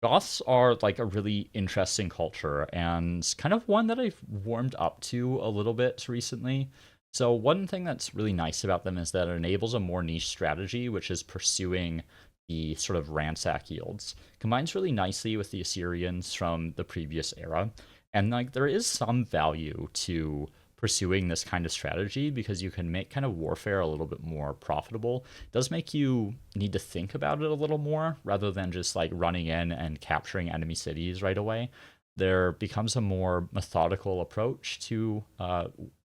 Goths are a really interesting culture, and kind of one that I've warmed up to a little bit recently. So one thing that's really nice about them is that it enables a more niche strategy, which is pursuing the sort of ransack yields. Combines really nicely with the Assyrians from the previous era, and there is some value to pursuing this kind of strategy because you can make kind of warfare a little bit more profitable. It does make you need to think about it a little more rather than just running in and capturing enemy cities right away. There becomes a more methodical approach to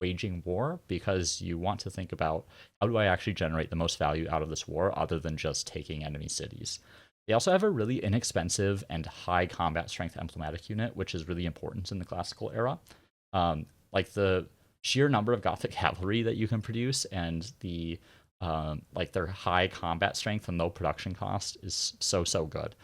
waging war because you want to think about how do I actually generate the most value out of this war other than just taking enemy cities. They also have a really inexpensive and high combat strength emblematic unit, which is really important in the classical era. Like the sheer number of Gothic cavalry that you can produce and the like their high combat strength and low production cost is so good.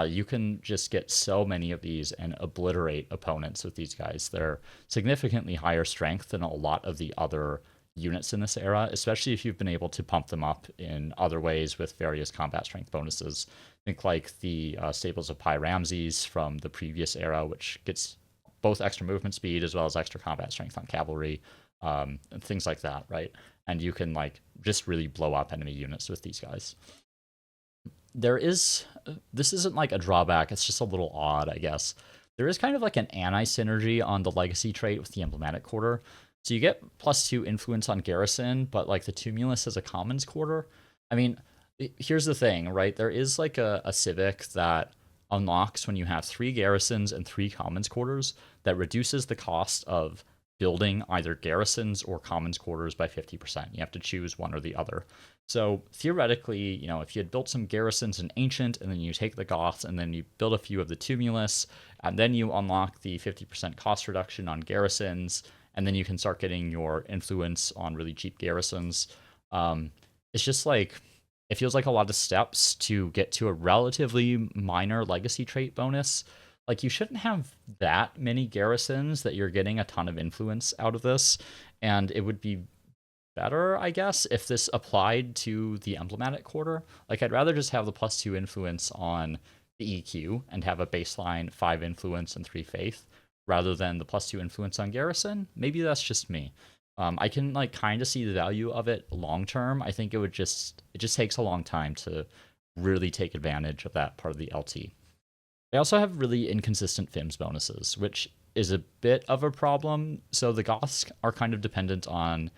You can just get so many of these and obliterate opponents with these guys. They're significantly higher strength than a lot of the other units in this era, especially if you've been able to pump them up in other ways with various combat strength bonuses. Think like the Stables of Pyramses from the previous era, which gets both extra movement speed as well as extra combat strength on cavalry, and things like that, right? And you can like just really blow up enemy units with these guys. This isn't like a drawback, it's just a little odd, I guess. There is kind of like an anti-synergy on the legacy trait with the emblematic quarter. So you get +2 influence on garrison, but like the tumulus is a commons quarter. I mean, here's the thing, right? There is like a civic that unlocks when you have 3 garrisons and 3 commons quarters that reduces the cost of building either garrisons or commons quarters by 50%. You have to choose one or the other. So theoretically, if you had built some garrisons in Ancient, and then you take the Goths, and then you build a few of the Tumulus, and then you unlock the 50% cost reduction on garrisons, and then you can start getting your influence on really cheap garrisons. It's just like, it feels like a lot of steps to get to a relatively minor legacy trait bonus. Like, you shouldn't have that many garrisons that you're getting a ton of influence out of this, and it would be better, I guess, if this applied to the emblematic quarter. Like, I'd rather just have the +2 influence on the EQ and have a baseline 5 influence and 3 faith, rather than the +2 influence on garrison. Maybe that's just me. I can like kind of see the value of it long term. I think it just takes a long time to really take advantage of that part of the LT. They also have really inconsistent FIMS bonuses, which is a bit of a problem. So the Goths are kind of dependent on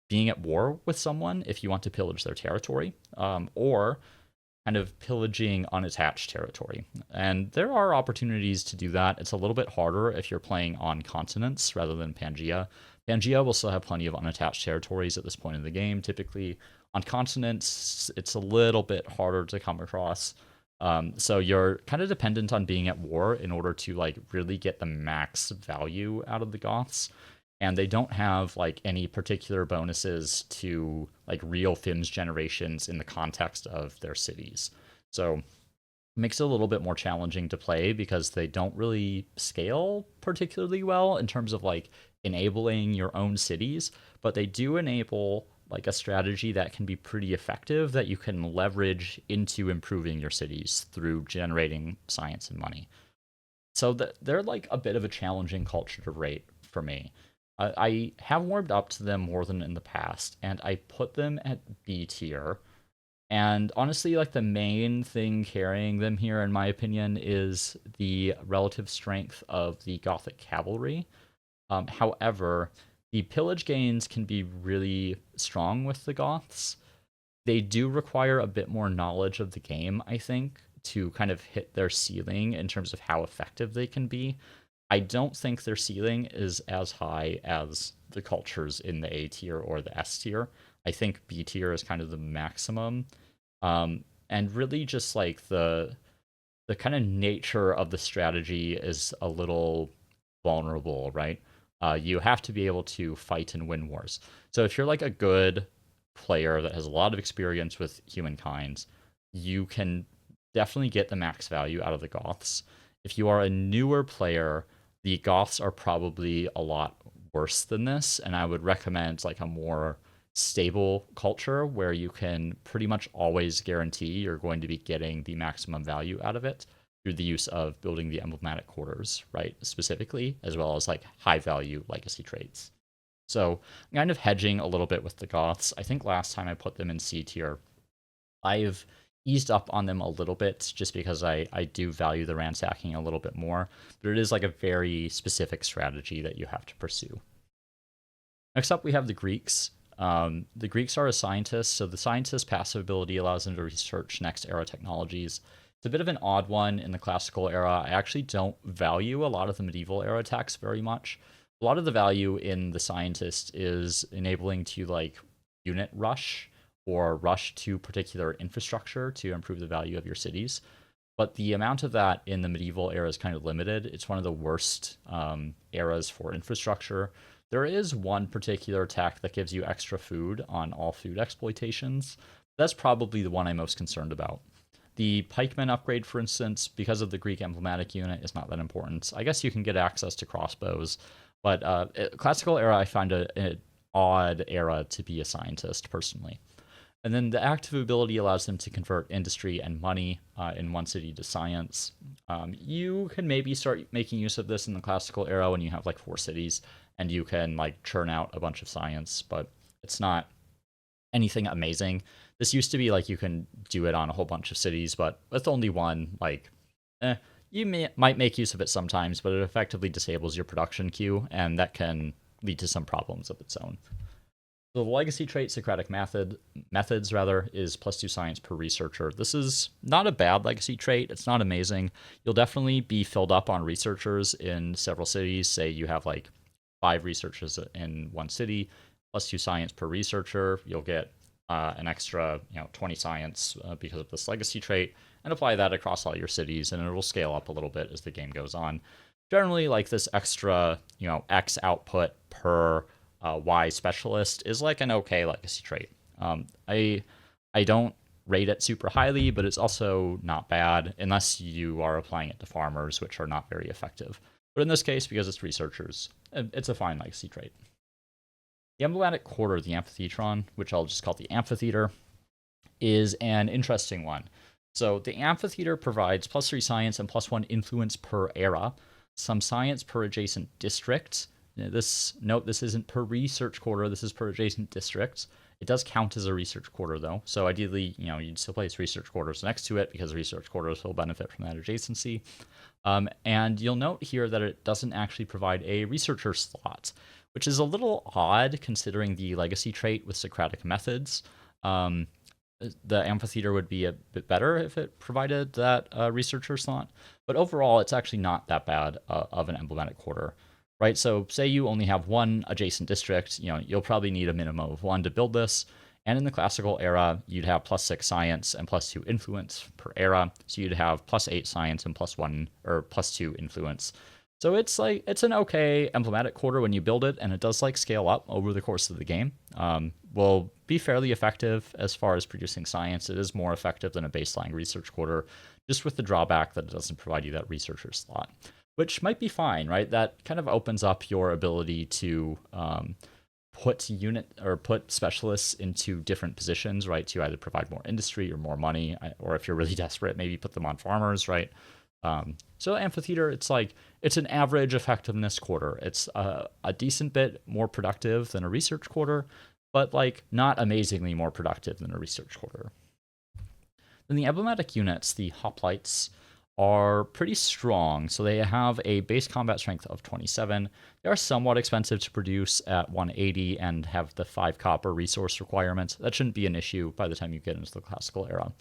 being at war with someone if you want to pillage their territory, or kind of pillaging unattached territory. And there are opportunities to do that. It's a little bit harder if you're playing on continents rather than Pangaea. Pangaea will still have plenty of unattached territories at this point in the game. Typically, on continents, it's a little bit harder to come across. So you're kind of dependent on being at war in order to like really get the max value out of the Goths. And they don't have like any particular bonuses to like real FIMS generations in the context of their cities. So it makes it a little bit more challenging to play because they don't really scale particularly well in terms of like enabling your own cities, but they do enable like a strategy that can be pretty effective that you can leverage into improving your cities through generating science and money. So they're like a bit of a challenging culture to rate for me. I have warmed up to them more than in the past, and I put them at B tier. And honestly, like the main thing carrying them here, in my opinion, is the relative strength of the Gothic cavalry. However, the pillage gains can be really strong with the Goths. They do require a bit more knowledge of the game, I think, to kind of hit their ceiling in terms of how effective they can be. I don't think their ceiling is as high as the cultures in the A tier or the S tier. I think B tier is kind of the maximum. And really just like the kind of nature of the strategy is a little vulnerable, right? You have to be able to fight and win wars. So if you're like a good player that has a lot of experience with Humankind, you can definitely get the max value out of the Goths. If you are a newer player, the Goths are probably a lot worse than this, and I would recommend like a more stable culture where you can pretty much always guarantee you're going to be getting the maximum value out of it through the use of building the emblematic quarters, right, specifically, as well as like high value legacy traits. So I'm kind of hedging a little bit with the Goths. I think last time I put them in C tier, I've eased up on them a little bit just because I do value the ransacking a little bit more, but it is like a very specific strategy that you have to pursue. Next up, we have the Greeks. The Greeks are a scientist, so the scientist passive ability allows them to research next era technologies. It's a bit of an odd one in the classical era. I actually don't value a lot of the medieval era attacks very much. A lot of the value in the scientist is enabling to like unit rush or rush to particular infrastructure to improve the value of your cities. But the amount of that in the medieval era is kind of limited. It's one of the worst eras for infrastructure. There is one particular tech that gives you extra food on all food exploitations. That's probably the one I'm most concerned about. The pikeman upgrade, for instance, because of the Greek emblematic unit, is not that important. I guess you can get access to crossbows, but classical era I find an odd era to be a scientist personally. And then the active ability allows them to convert industry and money in one city to science. You can maybe start making use of this in the classical era when you have like 4 cities and you can like churn out a bunch of science, but it's not anything amazing. This used to be like you can do it on a whole bunch of cities, but with only one, like, might make use of it sometimes, but it effectively disables your production queue, and that can lead to some problems of its own. So the legacy trait Socratic methods rather is +2 science per researcher. This is not a bad legacy trait. It's not amazing. You'll definitely be filled up on researchers in several cities. Say you have like 5 researchers in one city, +2 science per researcher. You'll get an extra 20 science because of this legacy trait, and apply that across all your cities, and it will scale up a little bit as the game goes on. Generally, like this extra X output per Y specialist is like an okay legacy trait. I don't rate it super highly, but it's also not bad unless you are applying it to farmers, which are not very effective. But in this case, because it's researchers, it's a fine legacy trait. The emblematic quarter, the amphitheatron, which I'll just call the amphitheater, is an interesting one. So the amphitheater provides +3 science and +1 influence per era, some science per adjacent district. This isn't per research quarter, this is per adjacent districts. It does count as a research quarter though, so ideally, you'd still place research quarters next to it because research quarters will benefit from that adjacency. And you'll note here that it doesn't actually provide a researcher slot, which is a little odd considering the legacy trait with Socratic methods. The amphitheater would be a bit better if it provided that researcher slot, but overall, it's actually not that bad of an emblematic quarter, right? So say you only have one adjacent district, you'll probably need a minimum of 1 to build this, and in the classical era, you'd have +6 science and +2 influence per era, so you'd have +8 science and +1 or +2 influence. So it's an okay emblematic quarter when you build it, and it does scale up over the course of the game. Will be fairly effective as far as producing science. It is more effective than a baseline research quarter, just with the drawback that it doesn't provide you that researcher slot, which might be fine, right? That kind of opens up your ability to put specialists into different positions, right? To either provide more industry or more money, or if you're really desperate, maybe put them on farmers, right? So amphitheater, it's an average effectiveness quarter. It's a decent bit more productive than a research quarter, but not amazingly more productive than a research quarter. Then the emblematic units, the hoplites, are pretty strong. So they have a base combat strength of 27. They are somewhat expensive to produce at 180 and have the 5 copper resource requirement. That shouldn't be an issue by the time you get into the classical era.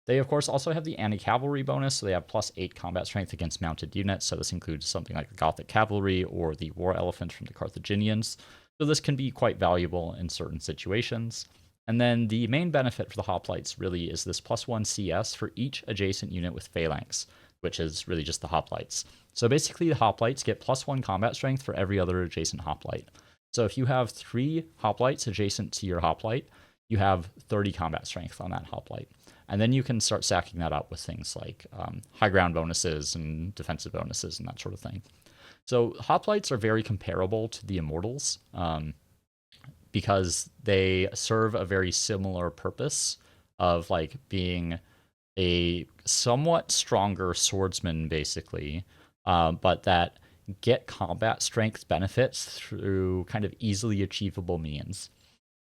They, of course, also have the anti-cavalry bonus, so they have +8 combat strength against mounted units, so this includes something like the Gothic cavalry or the war elephant from the Carthaginians. So this can be quite valuable in certain situations. And then the main benefit for the hoplites really is this +1 CS for each adjacent unit with phalanx, which is really just the hoplites. So basically the hoplites get +1 combat strength for every other adjacent hoplite. So if you have 3 hoplites adjacent to your hoplite, you have 30 combat strength on that hoplite. And then you can start stacking that up with things like high ground bonuses and defensive bonuses and that sort of thing. So hoplites are very comparable to the immortals because they serve a very similar purpose of being a somewhat stronger swordsman, basically, but that get combat strength benefits through kind of easily achievable means.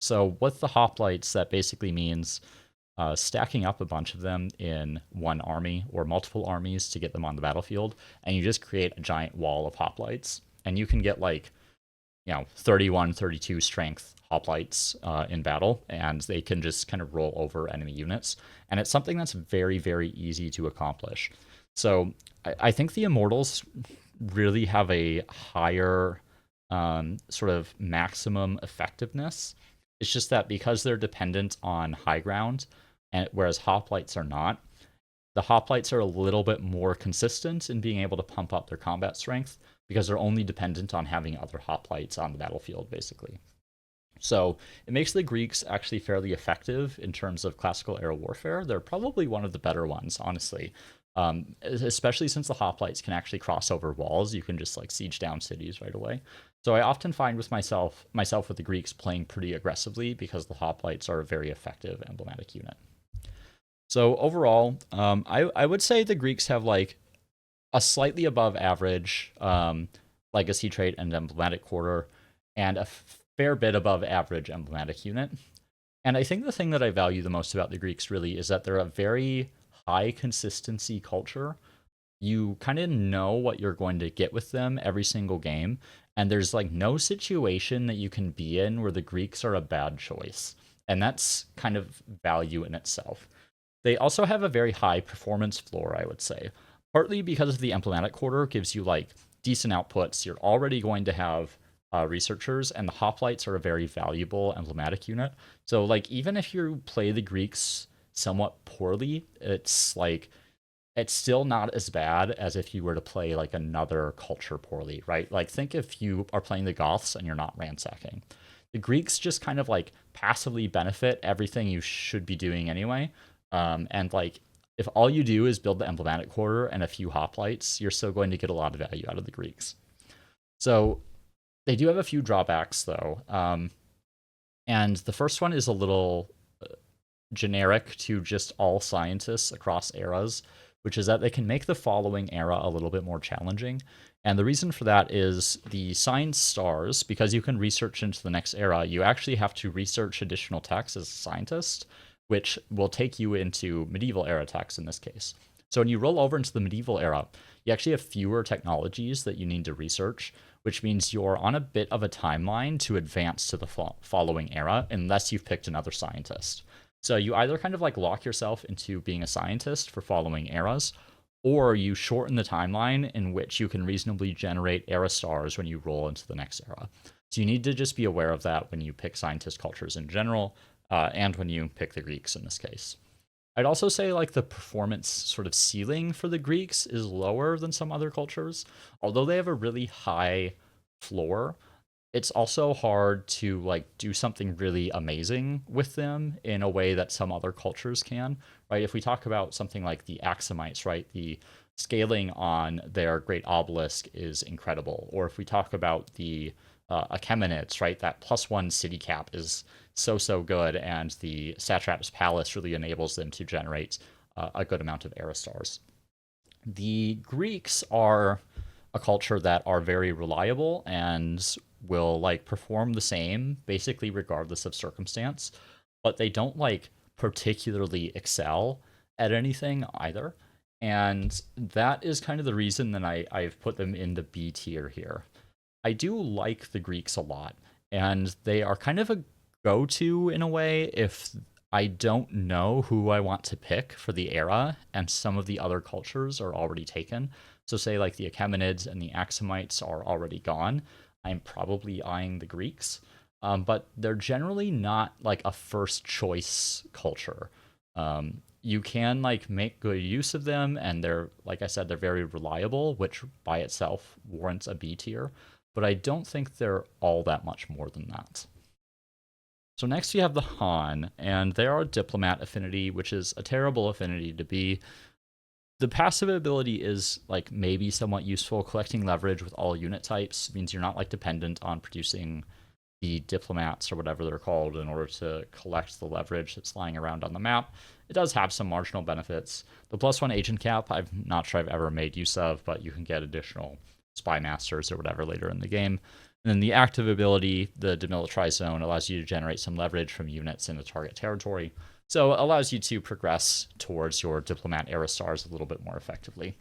So with the hoplites, that basically means stacking up a bunch of them in one army or multiple armies to get them on the battlefield, and you just create a giant wall of hoplites, and you can get 31, 32 strength hoplites in battle, and they can just kind of roll over enemy units, and it's something that's very, very easy to accomplish. So I think the immortals really have a higher sort of maximum effectiveness. It's just that because they're dependent on high ground, and whereas hoplites are not, the hoplites are a little bit more consistent in being able to pump up their combat strength because they're only dependent on having other hoplites on the battlefield, basically. So it makes the Greeks actually fairly effective in terms of classical era warfare. They're probably one of the better ones, honestly. Especially since the hoplites can actually cross over walls, you can just like siege down cities right away. So I often find with myself with the Greeks playing pretty aggressively because the hoplites are a very effective emblematic unit. So overall, I would say the Greeks have like a slightly above average legacy trait and emblematic quarter, and a fair bit above average emblematic unit. And I think the thing that I value the most about the Greeks really is that they're a very high consistency culture. You kind of know what you're going to get with them every single game, and there's like no situation that you can be in where the Greeks are a bad choice. And that's kind of value in itself. They also have a very high performance floor, I would say. Partly because of the emblematic quarter gives you like decent outputs. You're already going to have researchers, and the hoplites are a very valuable emblematic unit. So like even if you play the Greeks somewhat poorly, it's still not as bad as if you were to play like another culture poorly, right? Like think if you are playing the Goths and you're not ransacking. The Greeks just kind of like passively benefit everything you should be doing anyway. And like if all you do is build the emblematic quarter and a few hoplites, you're still going to get a lot of value out of the Greeks. So they do have a few drawbacks though. And the first one is a little generic to just all scientists across eras, which is that they can make the following era a little bit more challenging. And the reason for that is the science stars, because you can research into the next era, you actually have to research additional texts as a scientist, which will take you into medieval era texts in this case. So when you roll over into the medieval era, you actually have fewer technologies that you need to research, which means you're on a bit of a timeline to advance to the following era unless you've picked another scientist. So you either kind of like lock yourself into being a scientist for following eras, or you shorten the timeline in which you can reasonably generate era stars when you roll into the next era. So you need to just be aware of that when you pick scientist cultures in general, and when you pick the Greeks in this case. I'd also say like the performance sort of ceiling for the Greeks is lower than some other cultures. Although they have a really high floor, it's also hard to like do something really amazing with them in a way that some other cultures can, right? If we talk about something like the Aksumites, right, the scaling on their great obelisk is incredible. Or if we talk about the Achaemenids, right, that +1 city cap is so good, and the satrap's palace really enables them to generate a good amount of era stars. The Greeks are a culture that are very reliable and will like perform the same basically regardless of circumstance, but they don't like particularly excel at anything either. And that is kind of the reason that I've put them in the B tier here. I do like the Greeks a lot, and they are kind of a go-to in a way if I don't know who I want to pick for the era and some of the other cultures are already taken. So say like the Achaemenids and the Aksumites are already gone, I'm probably eyeing the Greeks. But they're generally not like a first choice culture. You can like make good use of them, and they're, like I said, they're very reliable, which by itself warrants a B tier, but I don't think they're all that much more than that. So next we have the Han, and they are a diplomat affinity, which is a terrible affinity to be. The passive ability is like maybe somewhat useful. Collecting leverage with all unit types means you're not like dependent on producing the diplomats or whatever they're called in order to collect the leverage that's lying around on the map. It does have some marginal benefits. The +1 agent cap, I'm not sure I've ever made use of, but you can get additional spy masters or whatever later in the game. And then the active ability, the demilitarized zone, allows you to generate some leverage from units in the target territory. So it allows you to progress towards your diplomat era stars a little bit more effectively.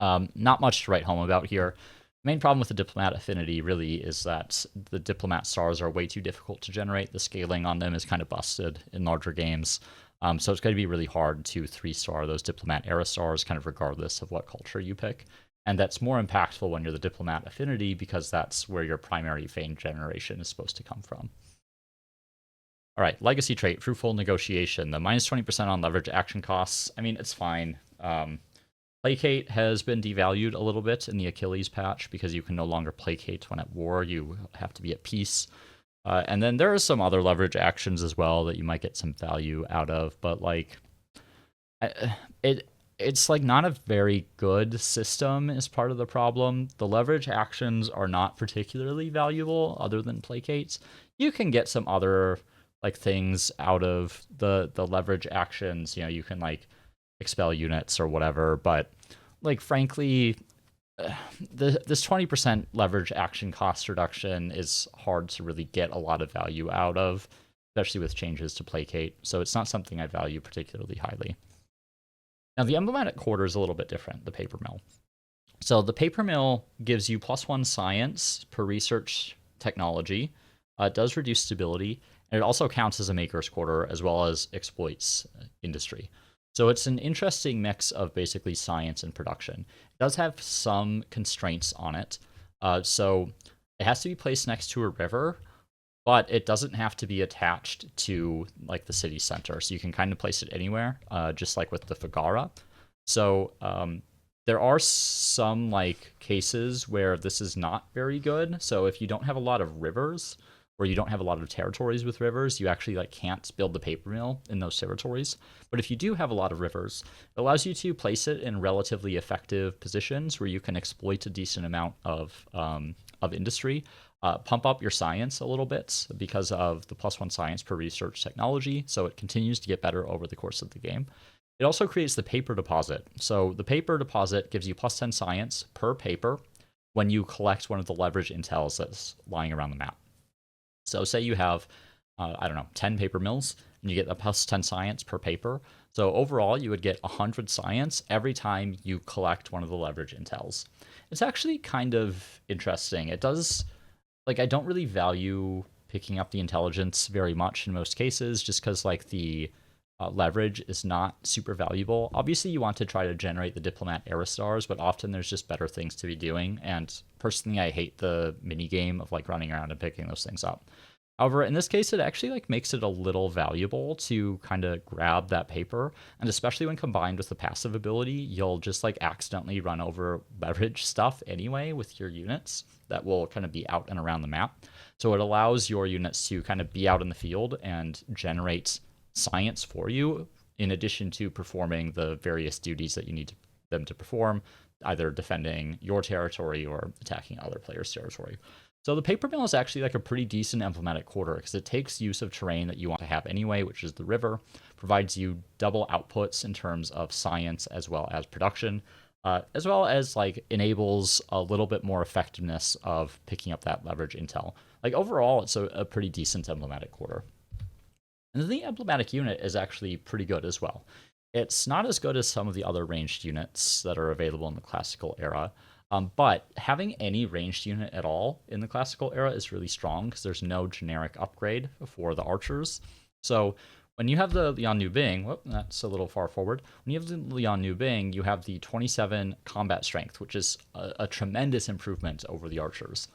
Not much to write home about here. The main problem with the diplomat affinity really is that the diplomat stars are way too difficult to generate. The scaling on them is kind of busted in larger games. So it's going to be really hard to 3-star those diplomat era stars, kind of regardless of what culture you pick. And that's more impactful when you're the diplomat affinity because that's where your primary fame generation is supposed to come from. All right, legacy trait, fruitful negotiation. The minus 20% on leverage action costs. I mean, it's fine. Placate has been devalued a little bit in the Achilles patch because you can no longer placate when at war. You have to be at peace. And then there are some other leverage actions as well that you might get some value out of, but like it's like not a very good system is part of the problem. The leverage actions are not particularly valuable other than placates. You can get some other like things out of the leverage actions. You know, you can like expel units or whatever, but like frankly this 20% leverage action cost reduction is hard to really get a lot of value out of, especially with changes to placate, so it's not something I value particularly highly. Now the emblematic quarter is a little bit different, the paper mill. So the paper mill gives you +1 science per research technology. It does reduce stability, and it also counts as a maker's quarter as well as exploits industry. So it's an interesting mix of basically science and production. It does have some constraints on it. So it has to be placed next to a river, but it doesn't have to be attached to like the city center. So you can kind of place it anywhere, just like with the Fagara. So there are some like cases where this is not very good. So if you don't have a lot of rivers, or you don't have a lot of territories with rivers, you actually like can't build the paper mill in those territories. But if you do have a lot of rivers, it allows you to place it in relatively effective positions where you can exploit a decent amount of industry, pump up your science a little bit because of the +1 science per research technology, so it continues to get better over the course of the game. It also creates the paper deposit. So the paper deposit gives you +10 science per paper when you collect one of the leverage intels that's lying around the map. So say you have, 10 paper mills, and you get a +10 science per paper. So overall, you would get 100 science every time you collect one of the leverage intels. It's actually kind of interesting. It does, like, I don't really value picking up the intelligence very much in most cases, just because, like, the leverage is not super valuable. Obviously, you want to try to generate the diplomat era stars, but often there's just better things to be doing. And personally, I hate the mini game of like running around and picking those things up. However, in this case, it actually like makes it a little valuable to kind of grab that paper, and especially when combined with the passive ability, you'll just like accidentally run over leverage stuff anyway with your units that will kind of be out and around the map. So it allows your units to kind of be out in the field and generate science for you, in addition to performing the various duties that you need them to perform, either defending your territory or attacking other players' territory. So the paper mill is actually like a pretty decent emblematic quarter because it takes use of terrain that you want to have anyway, which is the river, provides you double outputs in terms of science as well as production, as well as like enables a little bit more effectiveness of picking up that leverage intel. Like overall, it's a pretty decent emblematic quarter. And the emblematic unit is actually pretty good as well. It's not as good as some of the other ranged units that are available in the classical era, but having any ranged unit at all in the classical era is really strong because there's no generic upgrade for the archers. So when you have the Lian Nu Bing, that's a little far forward. When you have the Lian Nu Bing, you have the 27 combat strength, which is a tremendous improvement over the archers.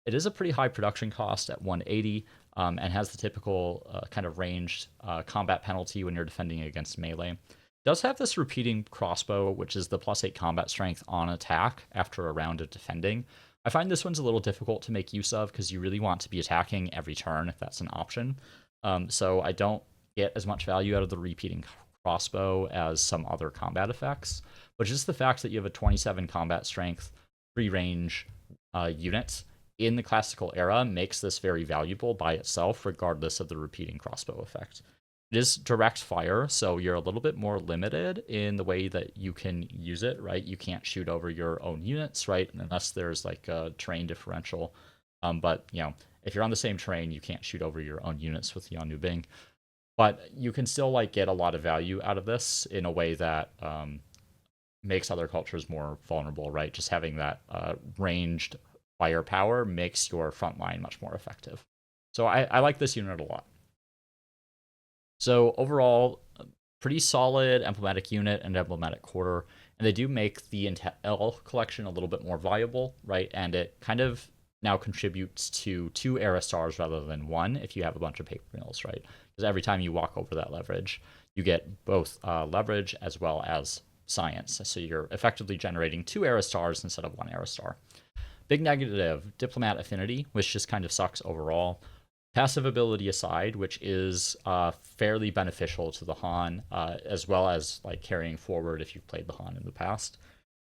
It is a pretty high production cost at 180, and has the typical kind of ranged combat penalty when you're defending against melee. It does have this repeating crossbow, which is the +8 combat strength on attack after a round of defending. I find this one's a little difficult to make use of because you really want to be attacking every turn if that's an option. So I don't get as much value out of the repeating crossbow as some other combat effects. But just the fact that you have a 27 combat strength, free range unit in the classical era makes this very valuable by itself, regardless of the repeating crossbow effect. It is direct fire, so you're a little bit more limited in the way that you can use it, right? You can't shoot over your own units, right? Unless there's like a terrain differential. But, you know, if you're on the same terrain, you can't shoot over your own units with Lian Nu Bing. But you can still like get a lot of value out of this in a way that makes other cultures more vulnerable, right? Just having that ranged firepower makes your front line much more effective. So I like this unit a lot. So overall, pretty solid emblematic unit and emblematic quarter. And they do make the Intel collection a little bit more viable, right? And it kind of now contributes to 2 era stars rather than 1 if you have a bunch of paper mills, right? Because every time you walk over that leverage, you get both leverage as well as science. So you're effectively generating 2 era stars instead of 1 era star. Big negative, diplomat affinity, which just kind of sucks overall. Passive ability aside, which is fairly beneficial to the Han, as well as like carrying forward if you've played the Han in the past.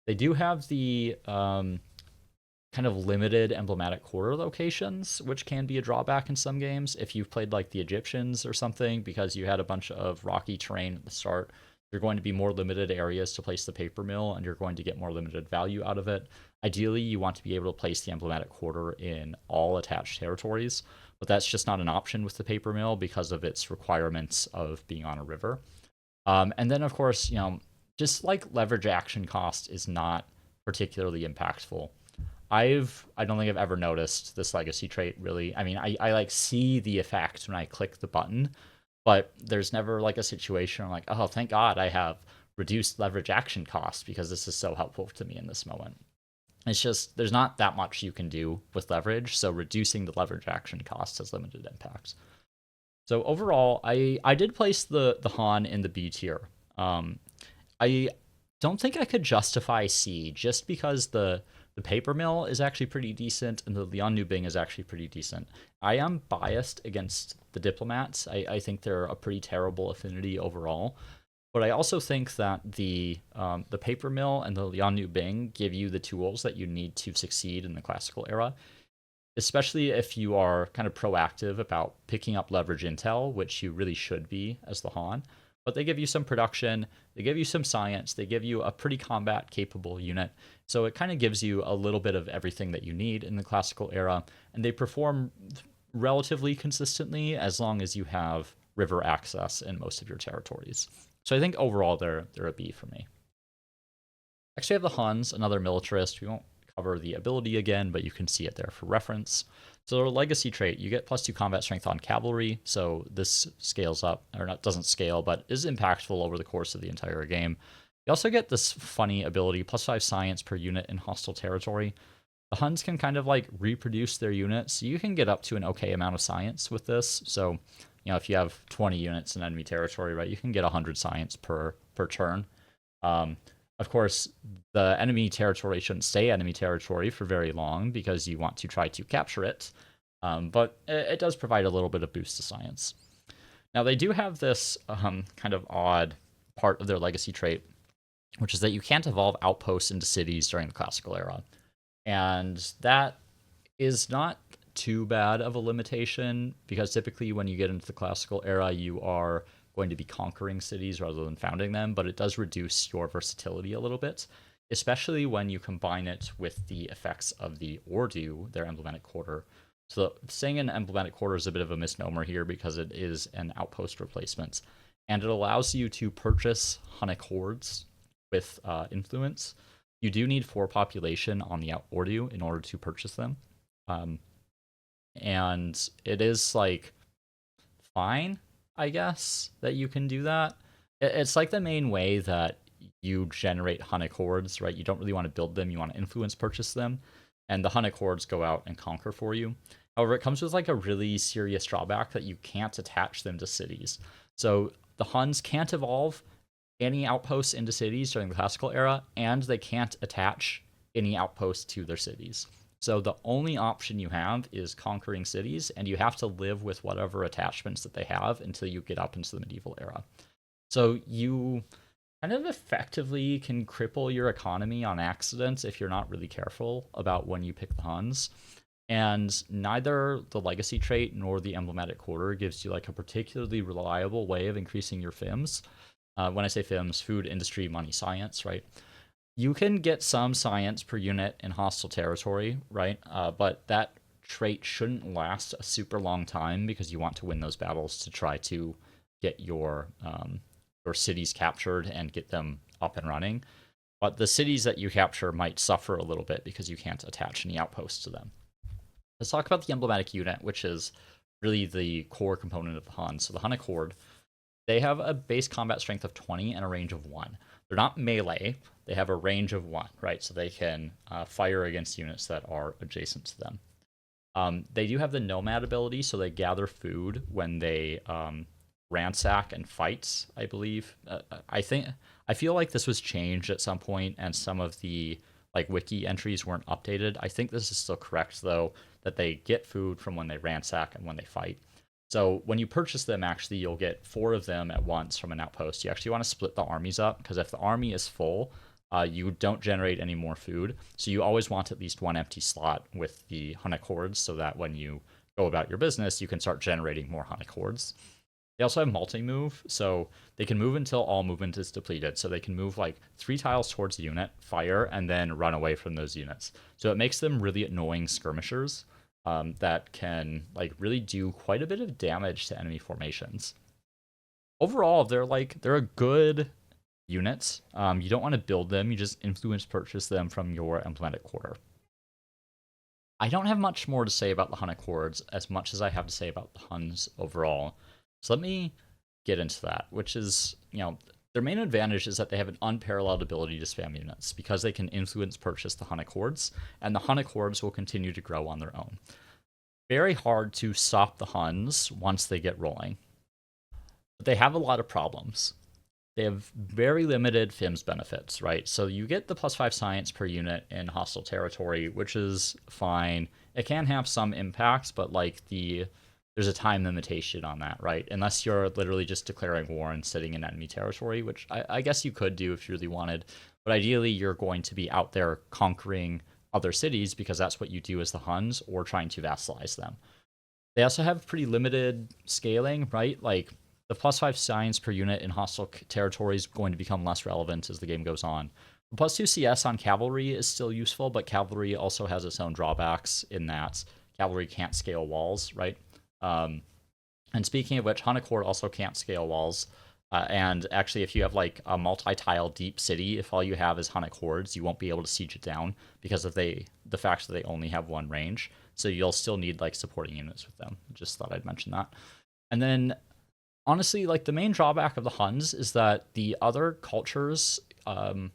They do have the kind of limited emblematic quarter locations, which can be a drawback in some games. If you've played like the Egyptians or something, because you had a bunch of rocky terrain at the start, you're going to be more limited areas to place the paper mill, and you're going to get more limited value out of it. Ideally, you want to be able to place the emblematic quarter in all attached territories, but that's just not an option with the paper mill because of its requirements of being on a river. And then, of course, just like leverage action cost is not particularly impactful. I don't think I've ever noticed this legacy trait really. I mean, I like see the effect when I click the button, but there's never like a situation where I'm like, oh, thank God I have reduced leverage action cost because this is so helpful to me in this moment. It's just there's not that much you can do with leverage, so reducing the leverage action cost has limited impact. So overall, I did place the Han in the B tier. I don't think I could justify C just because the paper mill is actually pretty decent and the Lian Bing is actually pretty decent. I am biased against the diplomats. I think they're a pretty terrible affinity overall. But I also think that the paper mill and the Lian Bing give you the tools that you need to succeed in the classical era, especially if you are kind of proactive about picking up leverage intel, which you really should be as the Han. But they give you some production, they give you some science, they give you a pretty combat capable unit. So it kind of gives you a little bit of everything that you need in the classical era, and they perform relatively consistently as long as you have river access in most of your territories. So I think overall they're a B for me. Next we have the Huns, another militarist. We won't cover the ability again, but you can see it there for reference. So their legacy trait, you get +2 combat strength on cavalry, so this scales up, or not doesn't scale, but is impactful over the course of the entire game. You also get this funny ability, +5 science per unit in hostile territory. The Huns can kind of like reproduce their units, so you can get up to an okay amount of science with this. So, if you have 20 units in enemy territory, right, you can get 100 science per turn. Of course, the enemy territory shouldn't stay enemy territory for very long because you want to try to capture it, but it does provide a little bit of boost to science. Now, they do have this kind of odd part of their legacy trait, which is that you can't evolve outposts into cities during the classical era. And that is not too bad of a limitation because typically when you get into the classical era, you are going to be conquering cities rather than founding them, but it does reduce your versatility a little bit, especially when you combine it with the effects of the Ordu, their emblematic quarter. So saying an emblematic quarter is a bit of a misnomer here because it is an outpost replacement, and it allows you to purchase Hunnic hordes with influence. You do need 4 population on the Ordu in order to purchase them. And it is like fine, I guess, that you can do that. It's like the main way that you generate Hunnic hordes, right? You don't really want to build them, you want to influence purchase them, and the Hunnic hordes go out and conquer for you. However, it comes with like a really serious drawback that you can't attach them to cities. So the Huns can't evolve any outposts into cities during the classical era, and they can't attach any outposts to their cities. So the only option you have is conquering cities, and you have to live with whatever attachments that they have until you get up into the medieval era. So you kind of effectively can cripple your economy on accident if you're not really careful about when you pick the Huns. And neither the legacy trait nor the emblematic quarter gives you like a particularly reliable way of increasing your FIMS. When I say FIMS, food, industry, money, science, right? You can get some science per unit in hostile territory, right? But that trait shouldn't last a super long time because you want to win those battles to try to get your cities captured and get them up and running. But the cities that you capture might suffer a little bit because you can't attach any outposts to them. Let's talk about the emblematic unit, which is really the core component of the Hun. So the Hunnic Horde, they have a base combat strength of 20 and a range of 1. They're not melee. They have a range of 1, right? So they can fire against units that are adjacent to them. They do have the nomad ability, so they gather food when they ransack and fight, I believe. I feel like this was changed at some point, and some of the like wiki entries weren't updated. I think this is still correct though, that they get food from when they ransack and when they fight. So when you purchase them, actually, you'll get 4 of them at once from an outpost. You actually want to split the armies up, because if the army is full, you don't generate any more food. So you always want at least 1 empty slot with the Hunnic hordes, so that when you go about your business, you can start generating more Hunnic hordes. They also have multi-move, so they can move until all movement is depleted. So they can move like 3 tiles towards the unit, fire, and then run away from those units. So it makes them really annoying skirmishers that can like really do quite a bit of damage to enemy formations. Overall, they're a good unit. You don't want to build them; you just influence purchase them from your emblematic quarter. I don't have much more to say about the Hunnic hordes as much as I have to say about the Huns overall. So let me get into that, which is, their main advantage is that they have an unparalleled ability to spam units because they can influence purchase the Hunnic hordes, and the Hunnic hordes will continue to grow on their own. Very hard to stop the Huns once they get rolling. But they have a lot of problems. They have very limited FIMS benefits, right? So you get the +5 science per unit in hostile territory, which is fine. It can have some impacts, but like there's a time limitation on that, right? Unless you're literally just declaring war and sitting in enemy territory, which I guess you could do if you really wanted. But ideally, you're going to be out there conquering other cities because that's what you do as the Huns, or trying to vassalize them. They also have pretty limited scaling, right? Like the +5 science per unit in hostile territory is going to become less relevant as the game goes on. The +2 CS on cavalry is still useful, but cavalry also has its own drawbacks in that cavalry can't scale walls, right? And speaking of which, Hunnic Horde also can't scale walls. And actually, if you have like a multi-tile deep city, if all you have is Hunnic hordes, you won't be able to siege it down because of the fact that they only have 1 range. So you'll still need like supporting units with them. Just thought I'd mention that. And then, honestly, like the main drawback of the Huns is that the other cultures can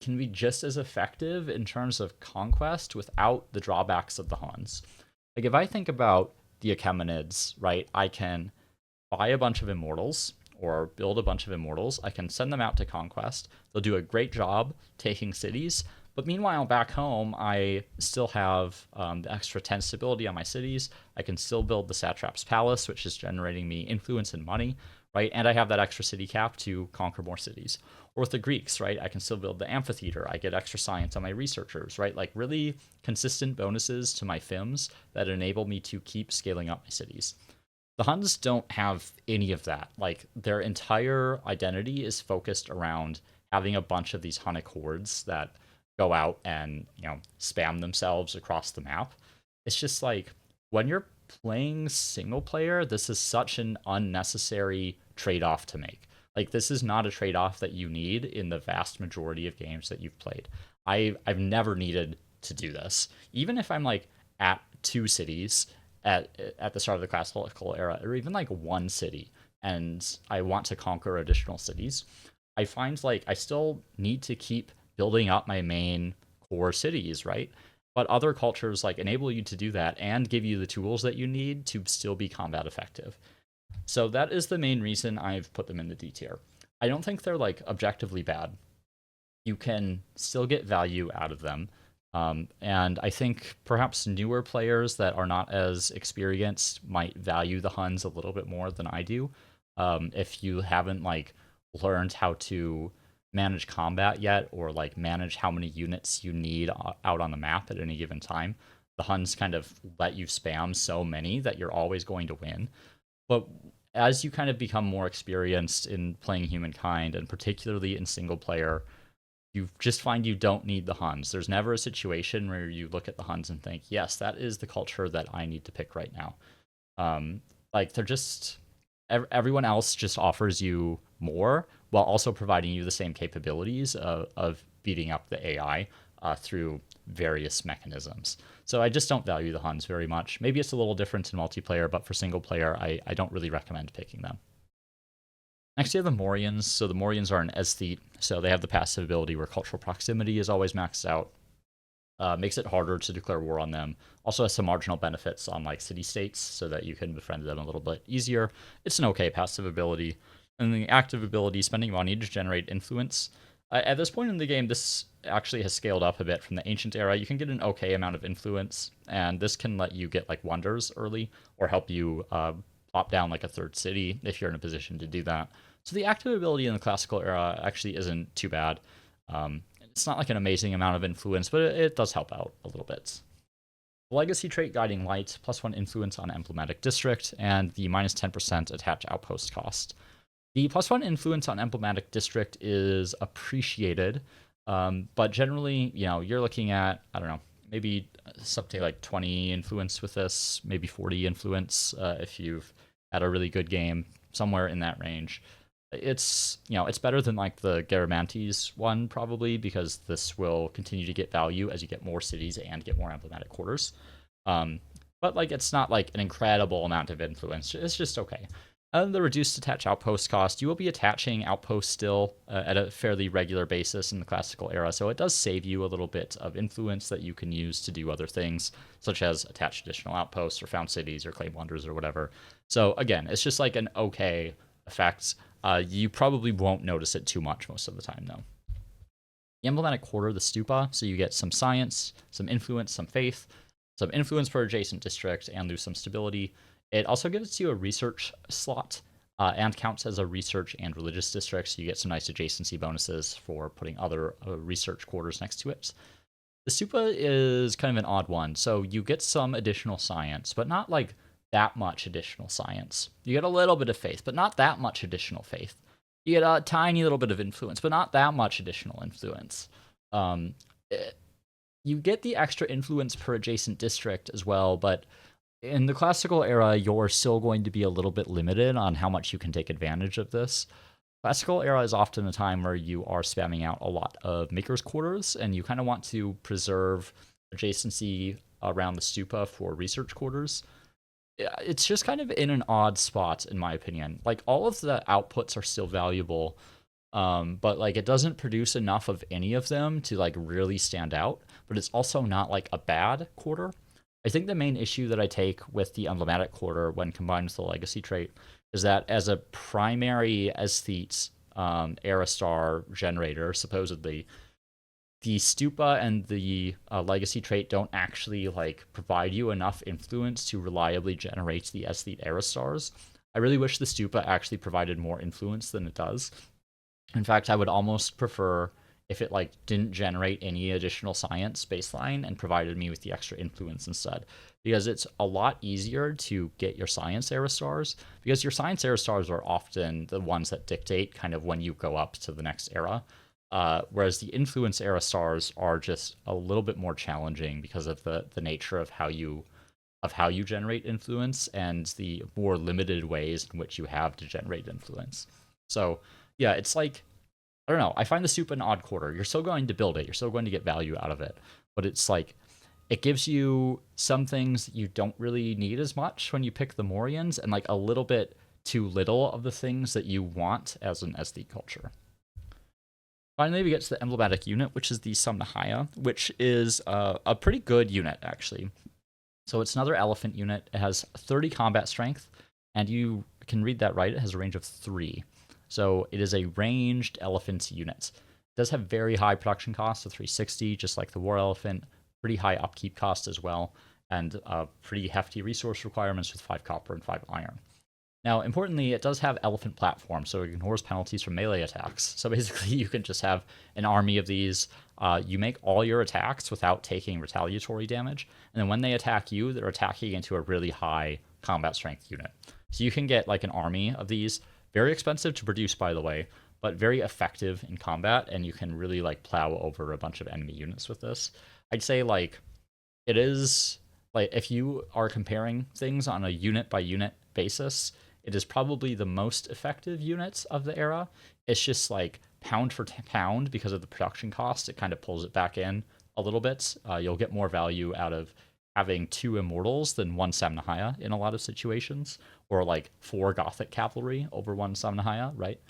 be just as effective in terms of conquest without the drawbacks of the Huns. Like if I think about the Achaemenids, right, I can buy a bunch of immortals or build a bunch of immortals. I can send them out to conquest. They'll do a great job taking cities. But meanwhile, back home, I still have the extra 10 stability on my cities. I can still build the Satrap's Palace, which is generating me influence and money, right? And I have that extra city cap to conquer more cities. Or with the Greeks, right? I can still build the amphitheater. I get extra science on my researchers, right? Like really consistent bonuses to my FIMS that enable me to keep scaling up my cities. The Huns don't have any of that. Like their entire identity is focused around having a bunch of these Hunnic hordes that go out and spam themselves across the map. It's just like when you're playing single player, this is such an unnecessary trade-off to make. Like this is not a trade-off that you need in the vast majority of games that you've played. I've never needed to do this. Even if I'm like at 2 cities at the start of the classical era, or even like 1 city, and I want to conquer additional cities, I find like I still need to keep building up my main core cities, right? But other cultures like enable you to do that and give you the tools that you need to still be combat effective. So that is the main reason I've put them in the D tier. I don't think they're like objectively bad. You can still get value out of them. And I think perhaps newer players that are not as experienced might value the Huns a little bit more than I do. If you haven't like learned how to manage combat yet, or like manage how many units you need out on the map at any given time, the Huns kind of let you spam so many that you're always going to win. But as you kind of become more experienced in playing Humankind, and particularly in single player, you just find you don't need the Huns. There's never a situation where you look at the Huns and think, yes, that is the culture that I need to pick right now. Like they're just, everyone else just offers you more while also providing you the same capabilities of beating up the AI through various mechanisms. So I just don't value the Huns very much. Maybe it's a little different in multiplayer, but for single player, I don't really recommend picking them. Next, you have the Mauryans. So the Mauryans are an aesthete, so they have the passive ability where cultural proximity is always maxed out. Makes it harder to declare war on them. Also has some marginal benefits on like city-states, so that you can befriend them a little bit easier. It's an okay passive ability. And the active ability, spending money to generate influence. At this point in the game, this actually has scaled up a bit from the ancient era. You can get an okay amount of influence, and this can let you get like wonders early, or help you plop down like a third city if you're in a position to do that. So the active ability in the classical era actually isn't too bad. It's not like an amazing amount of influence, but it does help out a little bit. The legacy trait Guiding Light, +1 influence on emblematic district, and the -10% attach outpost cost. The +1 influence on emblematic district is appreciated, but generally, you're looking at, I don't know, maybe something like 20 influence with this, maybe 40 influence if you've had a really good game, somewhere in that range. It's better than like the Garamantes one probably, because this will continue to get value as you get more cities and get more emblematic quarters. But like it's not like an incredible amount of influence. It's just okay. The reduced attach outpost cost, you will be attaching outposts still at a fairly regular basis in the classical era, so it does save you a little bit of influence that you can use to do other things, such as attach additional outposts or found cities or claim wonders or whatever. So again, it's just like an okay effect. You probably won't notice it too much most of the time, though. The emblematic quarter, the stupa, so you get some science, some influence, some faith, some influence per adjacent district, and lose some stability. It also gives you a research slot and counts as a research and religious district, so you get some nice adjacency bonuses for putting other research quarters next to it. The stupa is kind of an odd one, so you get some additional science, but not like that much additional science. You get a little bit of faith, but not that much additional faith. You get a tiny little bit of influence, but not that much additional influence. You get the extra influence per adjacent district as well, but in the classical era, you're still going to be a little bit limited on how much you can take advantage of this. Classical era is often a time where you are spamming out a lot of maker's quarters, and you kind of want to preserve adjacency around the stupa for research quarters. It's just kind of in an odd spot, in my opinion. Like, all of the outputs are still valuable, but like it doesn't produce enough of any of them to like really stand out, but it's also not like a bad quarter. I think the main issue that I take with the emblematic quarter when combined with the legacy trait is that as a primary aesthete era star generator, supposedly, the stupa and the legacy trait don't actually like provide you enough influence to reliably generate the aesthete era stars. I really wish the stupa actually provided more influence than it does. In fact, I would almost prefer if it like didn't generate any additional science baseline and provided me with the extra influence instead, because it's a lot easier to get your science era stars, because your science era stars are often the ones that dictate kind of when you go up to the next era, whereas the influence era stars are just a little bit more challenging because of the nature of how you generate influence and the more limited ways in which you have to generate influence. So yeah, it's like, I don't know. I find the soup an odd quarter. You're still going to build it. You're still going to get value out of it. But it's like, it gives you some things that you don't really need as much when you pick the Mauryans, and like a little bit too little of the things that you want as an aesthete culture. Finally, we get to the emblematic unit, which is the Somnahaya, which is a pretty good unit, actually. So it's another elephant unit. It has 30 combat strength, and you can read that right. It has a range of 3. So it is a ranged elephant unit. It does have very high production costs of 360, just like the war elephant. Pretty high upkeep cost as well, and pretty hefty resource requirements with 5 copper and 5 iron. Now, importantly, it does have elephant platform, so it ignores penalties from melee attacks. So basically, you can just have an army of these. You make all your attacks without taking retaliatory damage, and then when they attack you, they're attacking into a really high combat strength unit. So you can get like an army of these. Very expensive to produce, by the way, but very effective in combat, and you can really like plow over a bunch of enemy units with this. I'd say like it is like, if you are comparing things on a unit by unit basis, it is probably the most effective unit of the era. It's just like pound for pound, because of the production cost, it kind of pulls it back in a little bit. You'll get more value out of having 2 immortals than 1 Samnahaya in a lot of situations, or like 4 Gothic cavalry over 1 Samnahaya, right?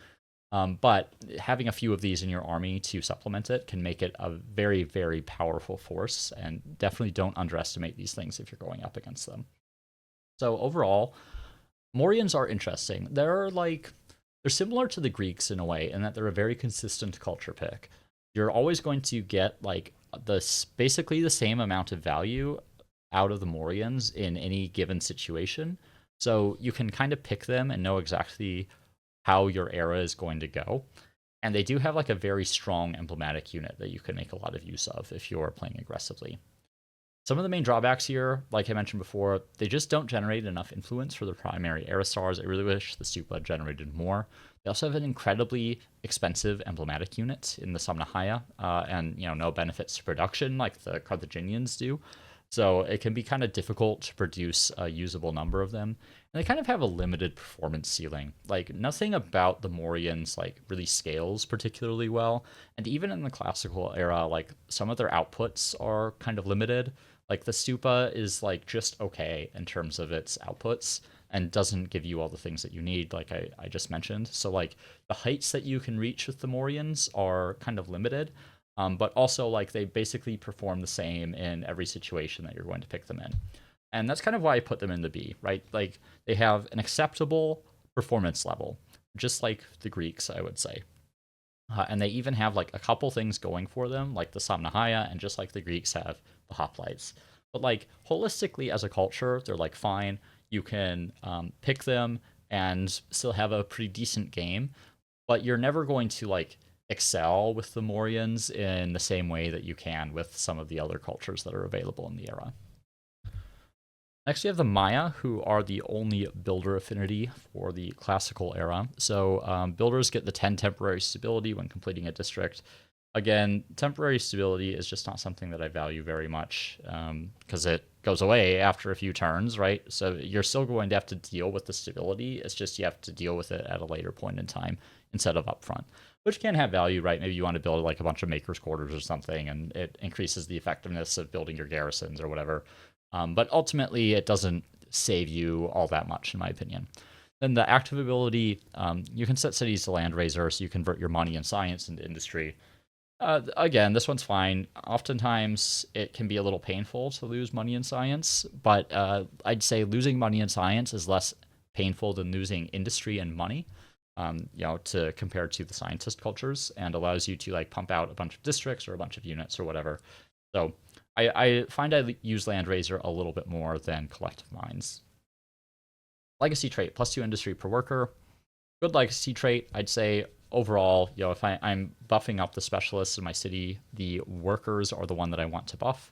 But having a few of these in your army to supplement it can make it a very, very powerful force, and definitely don't underestimate these things if you're going up against them. So overall, Mauryans are interesting. They're similar to the Greeks in a way, in that they're a very consistent culture pick. You're always going to get like basically the same amount of value out of the Mauryans in any given situation. So you can kind of pick them and know exactly how your era is going to go. And they do have like a very strong emblematic unit that you can make a lot of use of if you're playing aggressively. Some of the main drawbacks here, like I mentioned before, they just don't generate enough influence for the primary era stars. I really wish the Stupa generated more. They also have an incredibly expensive emblematic unit in the Samnahaya, and no benefits to production like the Carthaginians do. So it can be kind of difficult to produce a usable number of them. And they kind of have a limited performance ceiling. Like nothing about the Mauryans like really scales particularly well. And even in the classical era, like some of their outputs are kind of limited. Like the Stupa is like just okay in terms of its outputs and doesn't give you all the things that you need, like I just mentioned. So like the heights that you can reach with the Mauryans are kind of limited. But also like they basically perform the same in every situation that you're going to pick them in. And that's kind of why I put them in the B, right? Like they have an acceptable performance level, just like the Greeks, I would say. And they even have like a couple things going for them, like the Samnahaya, and just like the Greeks have the hoplites. But like holistically as a culture, they're like fine. You can pick them and still have a pretty decent game, but you're never going to like excel with the Mauryans in the same way that you can with some of the other cultures that are available in the era. Next, we have the Maya, who are the only builder affinity for the classical era. So builders get the 10 temporary stability when completing a district. Again, temporary stability is just not something that I value very much because it goes away after a few turns, right? So you're still going to have to deal with the stability. It's just you have to deal with it at a later point in time instead of upfront, which can have value, right? Maybe you want to build like a bunch of makers' quarters or something, and it increases the effectiveness of building your garrisons or whatever. But ultimately, it doesn't save you all that much, in my opinion. Then the active ability, you can set cities to land raiser, so you convert your money and science into industry. Again, this one's fine. Oftentimes, it can be a little painful to lose money and science, but I'd say losing money and science is less painful than losing industry and money. To compare to the scientist cultures, and allows you to like pump out a bunch of districts or a bunch of units or whatever. So I find I use Landraiser a little bit more than Collective Minds. Legacy trait, +2 industry per worker. Good legacy trait, I'd say overall, if I'm buffing up the specialists in my city, the workers are the one that I want to buff.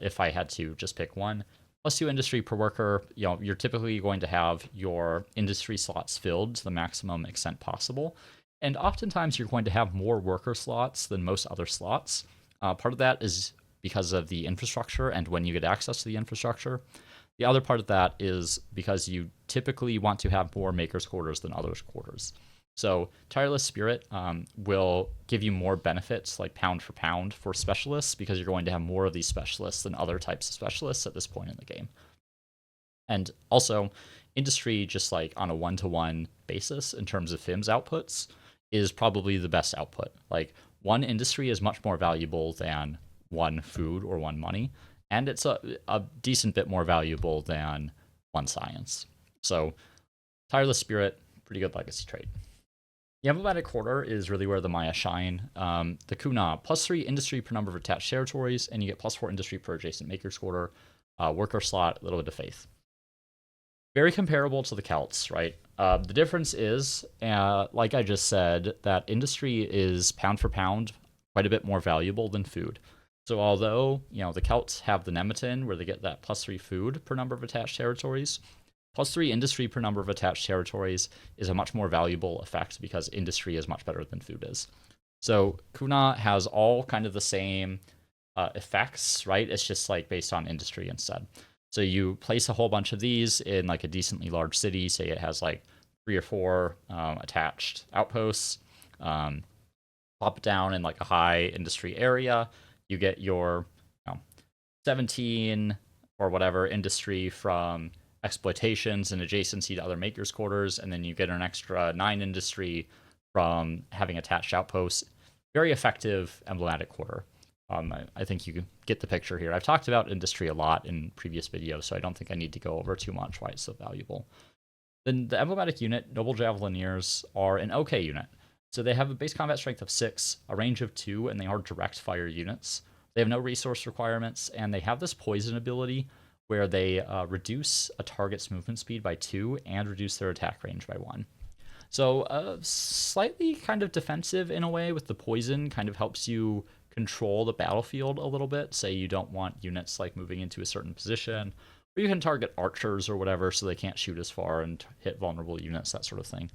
If I had to just pick one. +2 industry per worker, you're typically going to have your industry slots filled to the maximum extent possible. And oftentimes you're going to have more worker slots than most other slots. Part of that is because of the infrastructure and when you get access to the infrastructure. The other part of that is because you typically want to have more makers' quarters than others' quarters. So Tireless Spirit will give you more benefits, like pound for pound, for specialists, because you're going to have more of these specialists than other types of specialists at this point in the game. And also, industry, just like on a one-to-one basis in terms of FIMS outputs, is probably the best output. Like, one industry is much more valuable than one food or one money, and it's a decent bit more valuable than one science. So Tireless Spirit, pretty good legacy trait. The emblematic quarter is really where the Maya shine. The Kuna, +3 industry per number of attached territories, and you get +4 industry per adjacent maker's quarter. Worker slot, a little bit of faith. Very comparable to the Celts, right? The difference is, like I just said, that industry is pound for pound quite a bit more valuable than food. So although, the Celts have the Nemeton, where they get that +3 food per number of attached territories, +3 industry per number of attached territories is a much more valuable effect because industry is much better than food is. So Kuna has all kind of the same effects, right? It's just like based on industry instead. So you place a whole bunch of these in like a decently large city, say it has like 3 or 4 attached outposts, pop it down in like a high industry area, you get your 17 or whatever industry from exploitations and adjacency to other makers' quarters, and then you get an extra 9 industry from having attached outposts. Very effective emblematic quarter. I think you can get the picture here. I've talked about industry a lot in previous videos, so I don't think I need to go over too much why it's so valuable. Then the emblematic unit, Noble Javelineers, are an okay unit. So they have a base combat strength of 6, a range of 2, and they are direct fire units. They have no resource requirements, and they have this poison ability where they reduce a target's movement speed by 2 and reduce their attack range by 1. So slightly kind of defensive in a way with the poison, kind of helps you control the battlefield a little bit. Say you don't want units like moving into a certain position, or you can target archers or whatever so they can't shoot as far and hit vulnerable units, that sort of thing.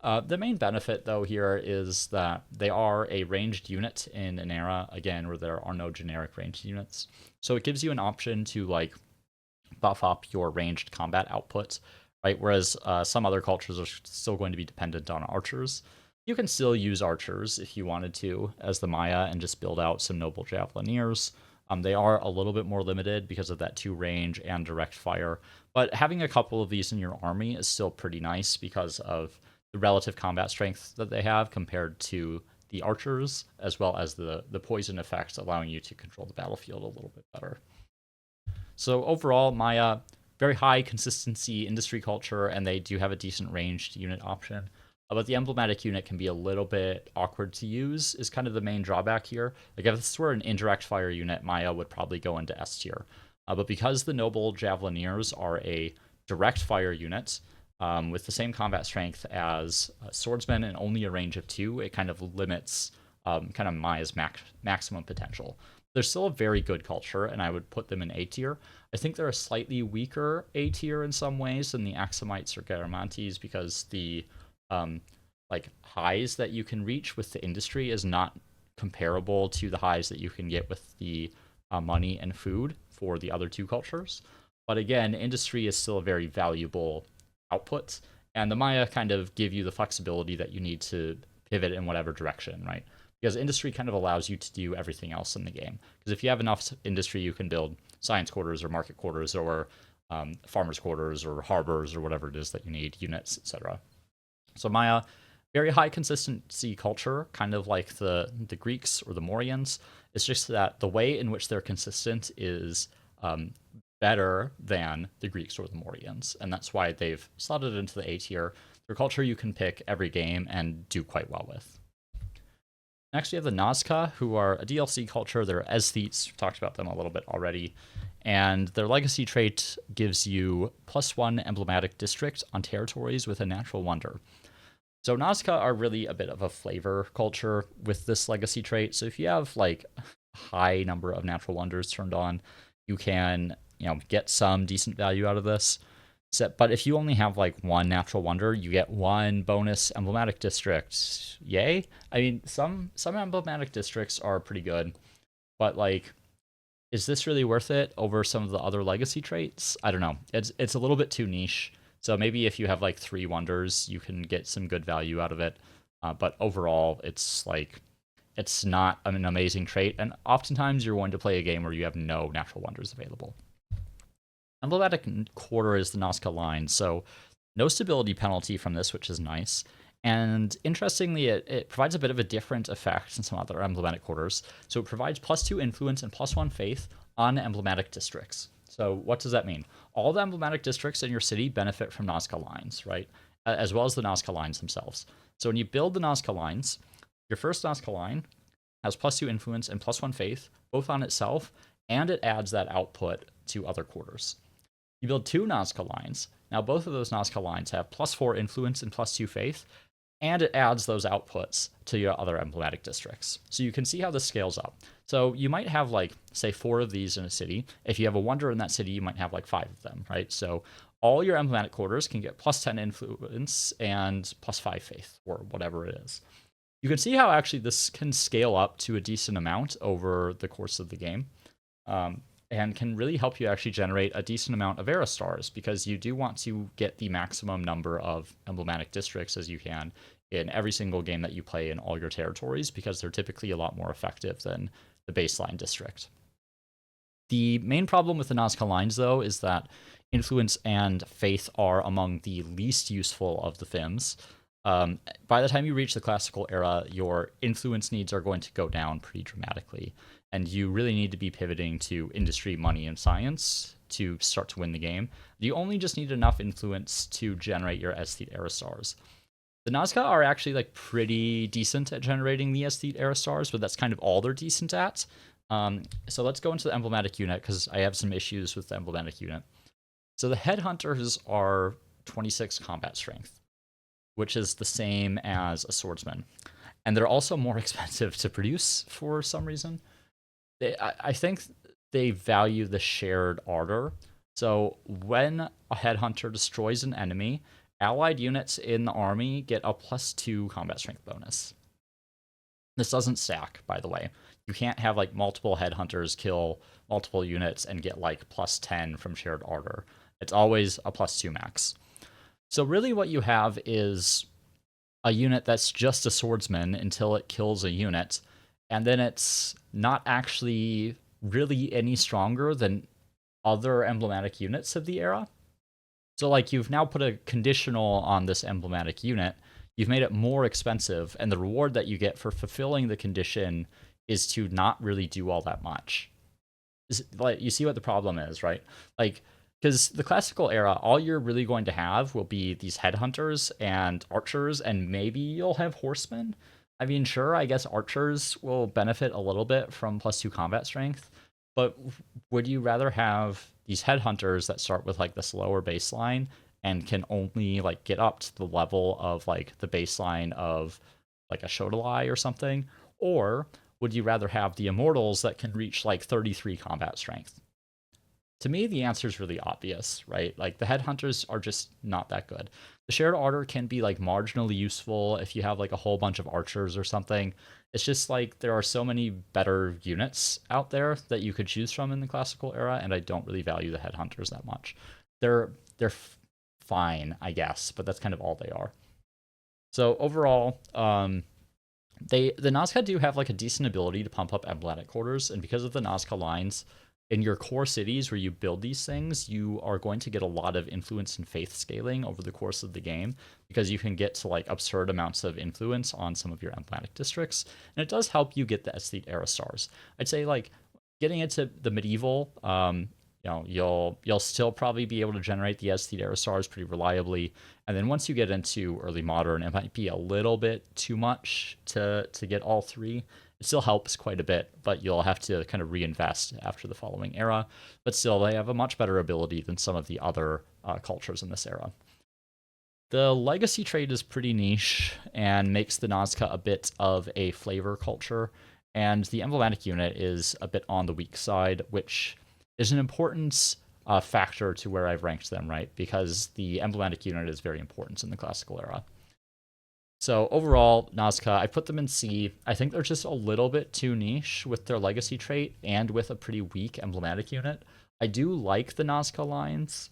The main benefit, though, here is that they are a ranged unit in an era, again, where there are no generic ranged units. So it gives you an option to, like, buff up your ranged combat output, right? Whereas some other cultures are still going to be dependent on archers. You can still use archers if you wanted to as the Maya and just build out some Noble Javelineers. They are a little bit more limited because of that 2 range and direct fire. But having a couple of these in your army is still pretty nice because of the relative combat strength that they have compared to the archers, as well as the poison effects, allowing you to control the battlefield a little bit better. So overall, Maya, very high consistency industry culture, and they do have a decent ranged unit option. But the emblematic unit can be a little bit awkward to use, is kind of the main drawback here. Like if this were an indirect fire unit, Maya would probably go into S tier. But because the Noble Javelineers are a direct fire unit, with the same combat strength as swordsmen and only a range of 2, it kind of limits kind of Maya's maximum potential. They're still a very good culture, and I would put them in A tier. I think they're a slightly weaker A tier in some ways than the Aksumites or Garamantes because the like highs that you can reach with the industry is not comparable to the highs that you can get with the money and food for the other 2 cultures. But again, industry is still a very valuable output, and the Maya kind of give you the flexibility that you need to pivot in whatever direction, right? Because industry kind of allows you to do everything else in the game. Because if you have enough industry, you can build science quarters or market quarters or farmers quarters or harbors or whatever it is that you need, units, etc. So Maya, very high consistency culture, kind of like the Greeks or the Mauryans. It's just that the way in which they're consistent is better than the Greeks or the Mauryans, and that's why they've slotted into the A tier. Their culture you can pick every game and do quite well with. Next, we have the Nazca, who are a DLC culture. They're aesthetes. We've talked about them a little bit already. And their legacy trait gives you +1 emblematic district on territories with a natural wonder. So Nazca are really a bit of a flavor culture with this legacy trait. So if you have like a high number of natural wonders turned on, you can, get some decent value out of this. But if you only have like 1 natural wonder, you get 1 bonus emblematic district. Yay! I mean, some emblematic districts are pretty good, but like, is this really worth it over some of the other legacy traits? I don't know. It's a little bit too niche. So maybe if you have like 3 wonders, you can get some good value out of it. But overall, it's not an amazing trait, and oftentimes you're going to play a game where you have no natural wonders available. Emblematic quarter is the Nazca line, so no stability penalty from this, which is nice. And interestingly, it provides a bit of a different effect than some other emblematic quarters. So it provides +2 influence and +1 faith on emblematic districts. So what does that mean? All the emblematic districts in your city benefit from Nazca lines, right? As well as the Nazca lines themselves. So when you build the Nazca lines, your first Nazca line has +2 influence and +1 faith, both on itself, and it adds that output to other quarters. You build 2 Nazca lines. Now both of those Nazca lines have +4 influence and +2 faith, and it adds those outputs to your other emblematic districts. So you can see how this scales up. So you might have like, say, 4 of these in a city. If you have a wonder in that city, you might have like 5 of them, right? So all your emblematic quarters can get +10 influence and +5 faith, or whatever it is. You can see how actually this can scale up to a decent amount over the course of the game. And can really help you actually generate a decent amount of era stars, because you do want to get the maximum number of emblematic districts as you can in every single game that you play in all your territories, because they're typically a lot more effective than the baseline district. The main problem with the Nazca lines, though, is that influence and faith are among the least useful of the FIMs. By the time you reach the classical era, your influence needs are going to go down pretty dramatically, and you really need to be pivoting to industry, money, and science to start to win the game. You only just need enough influence to generate your aesthete era stars. The Nazca are actually like pretty decent at generating the aesthete era stars, but that's kind of all they're decent at. So let's go into the emblematic unit because I have some issues with the emblematic unit. So the headhunters are 26 combat strength, which is the same as a swordsman. And they're also more expensive to produce for some reason. I think they value the shared ardor. So when a headhunter destroys an enemy, allied units in the army get a +2 combat strength bonus. This doesn't stack, by the way. You can't have like multiple headhunters kill multiple units and get like +10 from shared ardor. It's always a +2 max. So really what you have is a unit that's just a swordsman until it kills a unit, and then it's not actually really any stronger than other emblematic units of the era. So like you've now put a conditional on this emblematic unit, you've made it more expensive, and the reward that you get for fulfilling the condition is to not really do all that much. Like, you see what the problem is, right? Like, because the classical era, all you're really going to have will be these headhunters and archers, and maybe you'll have horsemen. I mean, sure, I guess archers will benefit a little bit from +2 combat strength, but would you rather have these headhunters that start with like this lower baseline and can only like get up to the level of like the baseline of like a Shodelai or something? Or would you rather have the immortals that can reach like 33 combat strength? To me, the answer is really obvious, right? Like the headhunters are just not that good. The shared ardor can be like marginally useful if you have like a whole bunch of archers or something. It's just like there are so many better units out there that you could choose from in the classical era, and I don't really value the headhunters that much. They're fine, I guess, but that's kind of all they are. So overall, the Nazca do have like a decent ability to pump up emblematic quarters, and because of the Nazca lines, in your core cities where you build these things, you are going to get a lot of influence and faith scaling over the course of the game because you can get to like absurd amounts of influence on some of your emblematic districts, and it does help you get the aesthete era stars. I'd say like getting into the medieval, you'll still probably be able to generate the aesthete era stars pretty reliably, and then once you get into early modern, it might be a little bit too much to get all three. It still helps quite a bit, but you'll have to kind of reinvest after the following era. But still, they have a much better ability than some of the other cultures in this era. The legacy trait is pretty niche and makes the Nazca a bit of a flavor culture, and the emblematic unit is a bit on the weak side, which is an important factor to where I've ranked them, right? Because the emblematic unit is very important in the classical era. So overall, Nazca, I put them in C. I think they're just a little bit too niche with their legacy trait and with a pretty weak emblematic unit. I do like the Nazca lines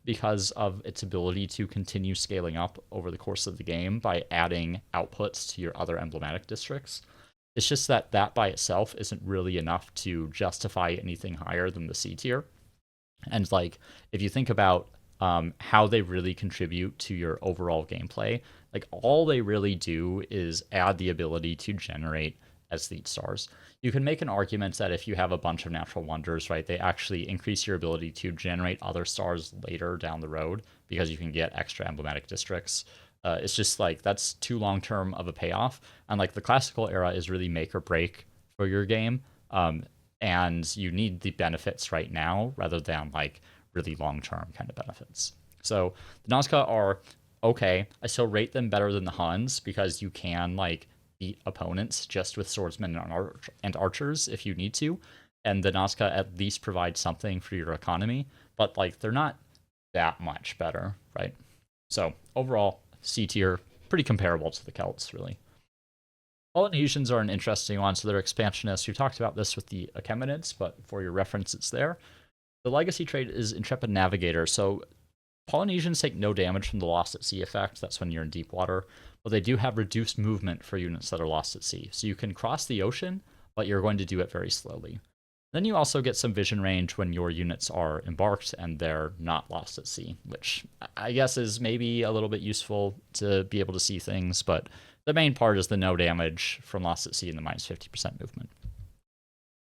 because of its ability to continue scaling up over the course of the game by adding outputs to your other emblematic districts. It's just that by itself isn't really enough to justify anything higher than the C tier. And like, if you think about how they really contribute to your overall gameplay, like all they really do is add the ability to generate aesthete stars. You can make an argument that if you have a bunch of natural wonders, right, they actually increase your ability to generate other stars later down the road because you can get extra emblematic districts. It's just like that's too long term of a payoff, and like the classical era is really make or break for your game, and you need the benefits right now rather than like really long term kind of benefits. So the Nazca are okay. I still rate them better than the Huns because you can like beat opponents just with swordsmen and archers if you need to, and the Nazca at least provide something for your economy, but like they're not that much better, right? So overall, C tier, pretty comparable to the Celts, really. Polynesians are an interesting one, so they're expansionists. We talked about this with the Achaemenids, but for your reference, it's there. The legacy trait is Intrepid Navigator, so Polynesians take no damage from the Lost at Sea effect. That's when you're in deep water. But they do have reduced movement for units that are lost at sea. So you can cross the ocean, but you're going to do it very slowly. Then you also get some vision range when your units are embarked and they're not lost at sea, which I guess is maybe a little bit useful to be able to see things, but the main part is the no damage from lost at sea and the minus 50% movement.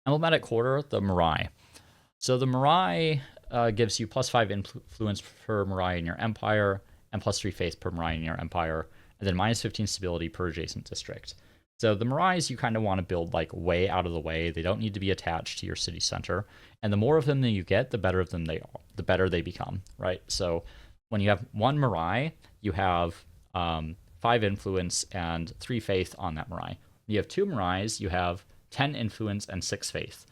Emblematic quarter, the Maury. So the Maury gives you +5 influence per Maury in your empire, and +3 faith per Maury in your empire, and then minus 15 stability per adjacent district. So the Mauries you kind of want to build like way out of the way. They don't need to be attached to your city center. And the more of them that you get, the better of them they are, the better they become, right? So when you have one Maury, you have 5 influence and 3 faith on that Maury. When you have 2 Mauries, you have 10 influence and 6 faith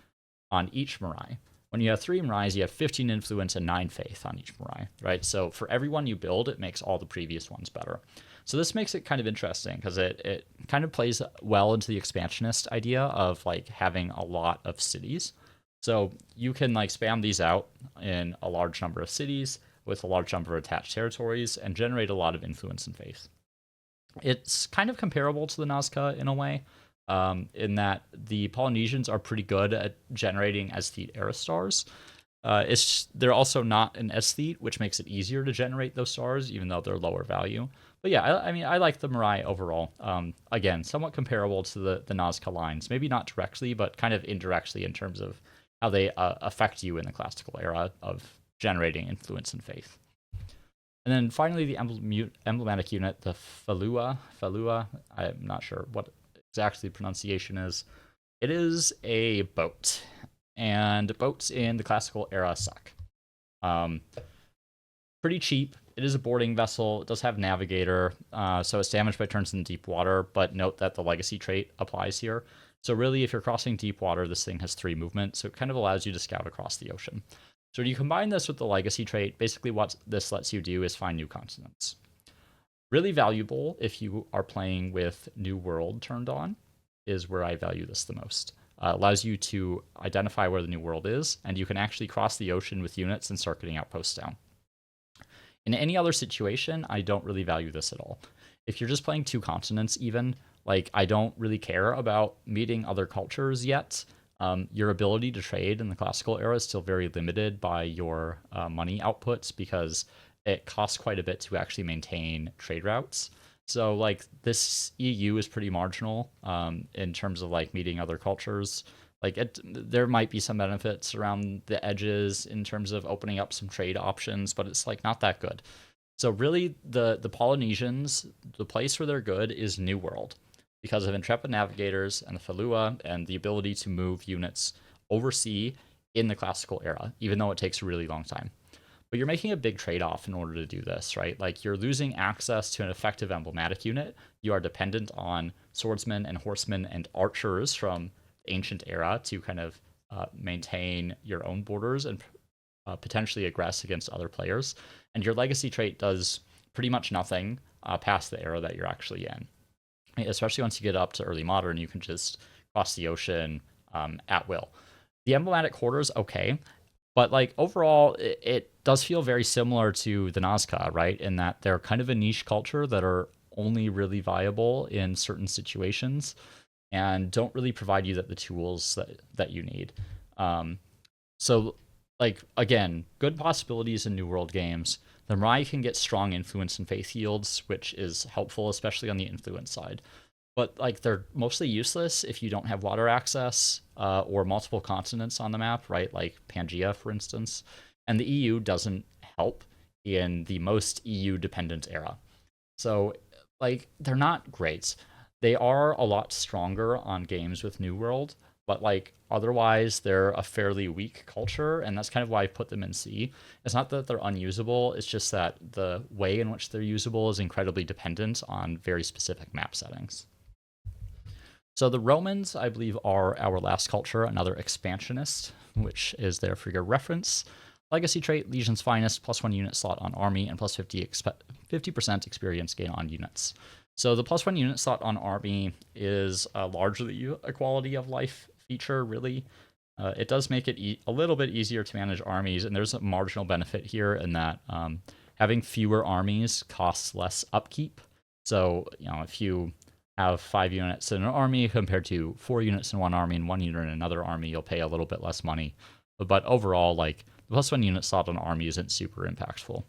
on each Maury. When you have 3 Mauries, you have 15 influence and 9 faith on each Maury, right? So for every one you build, it makes all the previous ones better. So this makes it kind of interesting because it kind of plays well into the expansionist idea of like having a lot of cities. So you can like spam these out in a large number of cities with a large number of attached territories and generate a lot of influence and faith. It's kind of comparable to the Nazca in a way, in that the Polynesians are pretty good at generating aesthete era stars. They're also not an aesthete, which makes it easier to generate those stars, even though they're lower value. But yeah, I mean, I like the Maury overall. Again, somewhat comparable to the Nazca lines. Maybe not directly, but kind of indirectly in terms of how they affect you in the classical era of generating influence and faith. And then finally, the emblematic unit, the Falua. I'm not sure what exactly the pronunciation is. It is a boat. And boats in the classical era suck. Pretty cheap. It is a boarding vessel. It does have navigator, so it's damaged by turns in deep water, but note that the legacy trait applies here. So really, if you're crossing deep water, this thing has 3 movement, so it kind of allows you to scout across the ocean. So when you combine this with the legacy trait, basically what this lets you do is find new continents. Really valuable if you are playing with New World turned on, is where I value this the most. Allows you to identify where the New World is, and you can actually cross the ocean with units and start getting outposts down. In any other situation, I don't really value this at all. If you're just playing 2 continents even, like I don't really care about meeting other cultures yet. Your ability to trade in the classical era is still very limited by your money outputs because it costs quite a bit to actually maintain trade routes. So like this EU is pretty marginal in terms of like meeting other cultures. Like there might be some benefits around the edges in terms of opening up some trade options, but it's like not that good. So really the Polynesians, the place where they're good is New World because of intrepid navigators and the Falua and the ability to move units oversea in the classical era, even though it takes a really long time. But you're making a big trade-off in order to do this, right? Like you're losing access to an effective emblematic unit. You are dependent on swordsmen and horsemen and archers from the ancient era to kind of maintain your own borders and potentially aggress against other players. And your legacy trait does pretty much nothing past the era that you're actually in. Especially once you get up to early modern, you can just cross the ocean at will. The emblematic quarters, okay. But like overall, it does feel very similar to the Nazca, right? In that they're kind of a niche culture that are only really viable in certain situations and don't really provide you the tools that you need. So like, again, good possibilities in New World games. The Maury can get strong influence and faith yields, which is helpful, especially on the influence side. But like they're mostly useless if you don't have water access or multiple continents on the map, right? Like Pangaea, for instance. And the EU doesn't help in the most EU-dependent era. So like they're not great. They are a lot stronger on games with New World, but like otherwise they're a fairly weak culture, and that's kind of why I put them in C. It's not that they're unusable, it's just that the way in which they're usable is incredibly dependent on very specific map settings. So the Romans, I believe, are our last culture, another expansionist, which is there for your reference. Legacy trait, Legion's Finest, +1 unit slot on army, and plus 50% experience gain on units. So the +1 unit slot on army is largely a quality of life feature, really. It does make it a little bit easier to manage armies, and there's a marginal benefit here in that having fewer armies costs less upkeep. So, you know, if you have 5 units in an army compared to 4 units in one army and 1 unit in another army, you'll pay a little bit less money. But overall, like, the +1 unit slot on army isn't super impactful.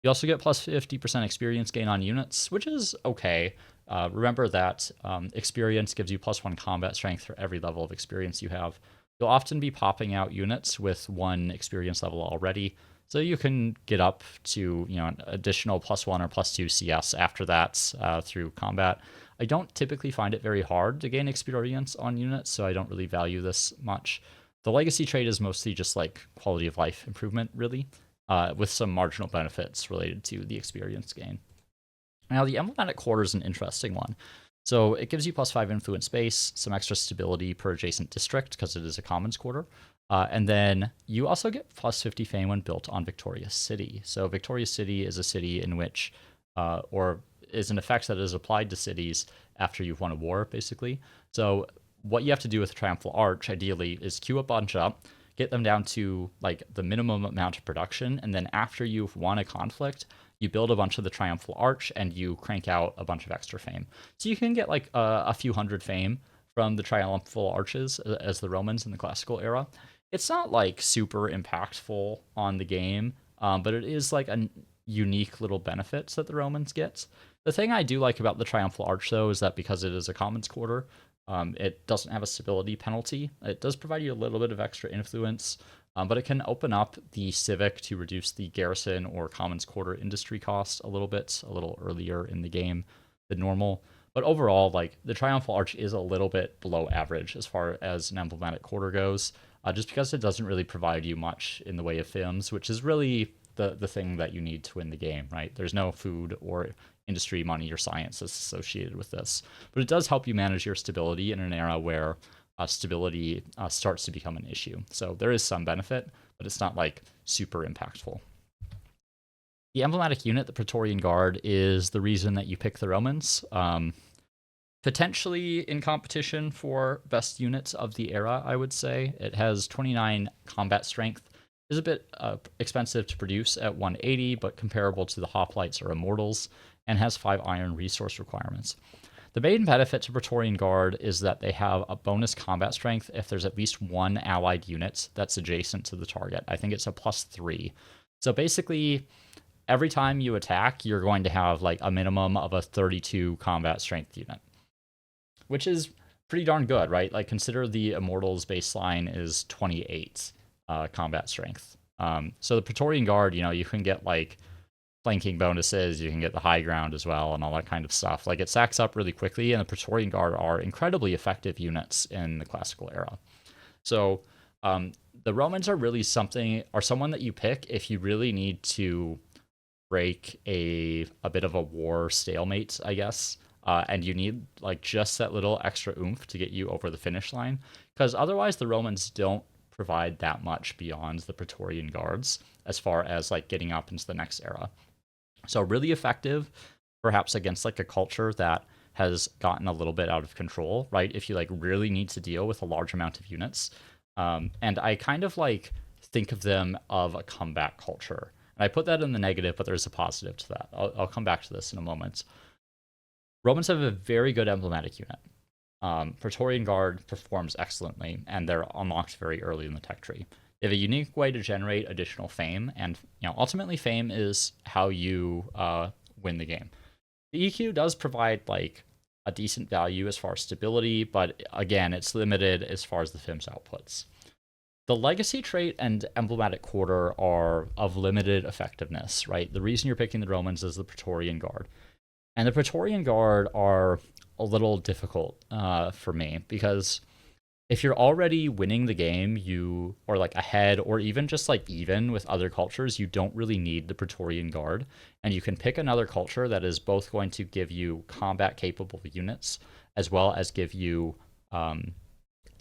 You also get plus 50% experience gain on units, which is okay. Remember that experience gives you +1 combat strength for every level of experience you have. You'll often be popping out units with 1 experience level already, so you can get up to an additional +1 or +2 CS after that through combat. I don't typically find it very hard to gain experience on units, so I don't really value this much. The legacy trait is mostly just like quality of life improvement, really, with some marginal benefits related to the experience gain. Now, the emblematic quarter is an interesting one. So it gives you +5 influence space, some extra stability per adjacent district because it is a commons quarter. And then you also get +50 fame when built on Victorious City. So Victorious City is a city in which, or is an effect that is applied to cities after you've won a war, basically. So what you have to do with Triumphal Arch, ideally, is queue a bunch up, get them down to like the minimum amount of production, and then after you've won a conflict, you build a bunch of the Triumphal Arch and you crank out a bunch of extra fame. So you can get like a few hundred fame from the Triumphal Arches as the Romans in the classical era. It's not like super impactful on the game, but it is like a unique little benefits that the Romans get. The thing I do like about the Triumphal Arch, though, is that because it is a commons quarter, it doesn't have a stability penalty. It does provide you a little bit of extra influence, but it can open up the civic to reduce the garrison or commons quarter industry cost a little earlier in the game than normal. But overall, like, the Triumphal Arch is a little bit below average as far as an emblematic quarter goes, just because it doesn't really provide you much in the way of FIMs, which is really the thing that you need to win the game, right? There's no food or industry, money, or science that's associated with this. But it does help you manage your stability in an era where stability starts to become an issue. So there is some benefit, but it's not like super impactful. The emblematic unit, the Praetorian Guard, is the reason that you pick the Romans. Potentially in competition for best units of the era, I would say. It has 29 combat strength. Is a bit expensive to produce at 180, but comparable to the hoplites or immortals, and has 5 iron resource requirements. The main benefit to Praetorian Guard is that they have a bonus combat strength if there's at least 1 allied unit that's adjacent to the target. I think it's a +3. So basically, every time you attack, you're going to have like a minimum of a 32 combat strength unit, which is pretty darn good, right? Like, consider the Immortals baseline is 28 combat strength. So the Praetorian Guard, you can get like flanking bonuses, you can get the high ground as well, and all that kind of stuff. Like, it stacks up really quickly, and the Praetorian Guard are incredibly effective units in the classical era. So the Romans are really someone that you pick if you really need to break a bit of a war stalemate, I guess. And you need like just that little extra oomph to get you over the finish line, because otherwise the Romans don't provide that much beyond the Praetorian Guards as far as like getting up into the next era. So really effective, perhaps against like a culture that has gotten a little bit out of control, right? If you like really need to deal with a large amount of units. And I kind of like think of them of a comeback culture. And I put that in the negative, but there's a positive to that. I'll come back to this in a moment. Romans have a very good emblematic unit. Praetorian Guard performs excellently, and they're unlocked very early in the tech tree. They have a unique way to generate additional fame, and ultimately fame is how you win the game. The EQ does provide like a decent value as far as stability, but again, it's limited as far as the FIMS outputs. The legacy trait and emblematic quarter are of limited effectiveness, right? The reason you're picking the Romans is the Praetorian Guard. And the Praetorian Guard are a little difficult for me, because if you're already winning the game, or like ahead, or even just like even with other cultures, you don't really need the Praetorian Guard. And you can pick another culture that is both going to give you combat capable units, as well as give you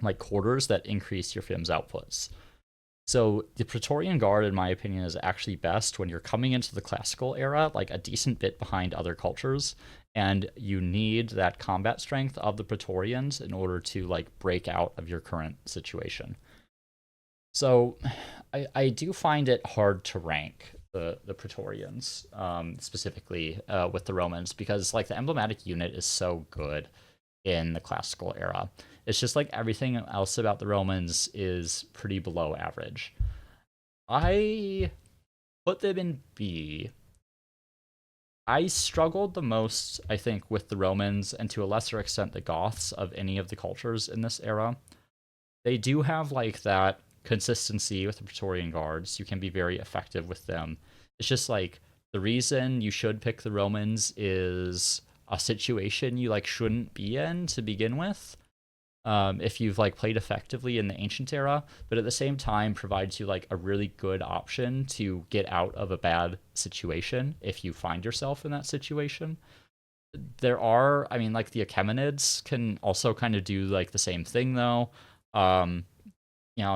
like quarters that increase your FIMS outputs. So the Praetorian Guard, in my opinion, is actually best when you're coming into the classical era, like a decent bit behind other cultures, and you need that combat strength of the Praetorians in order to like break out of your current situation. So I do find it hard to rank the Praetorians, specifically with the Romans, because like the emblematic unit is so good in the classical era. It's just like everything else about the Romans is pretty below average. I put them in B. I struggled the most, I think, with the Romans and to a lesser extent the Goths of any of the cultures in this era. They do have like that consistency with the Praetorian Guards. You can be very effective with them. It's just like the reason you should pick the Romans is a situation you like shouldn't be in to begin with. If you've like played effectively in the ancient era, but at the same time provides you like a really good option to get out of a bad situation if you find yourself in that situation. There are, I mean, like the Achaemenids can also kind of do like the same thing though. Um,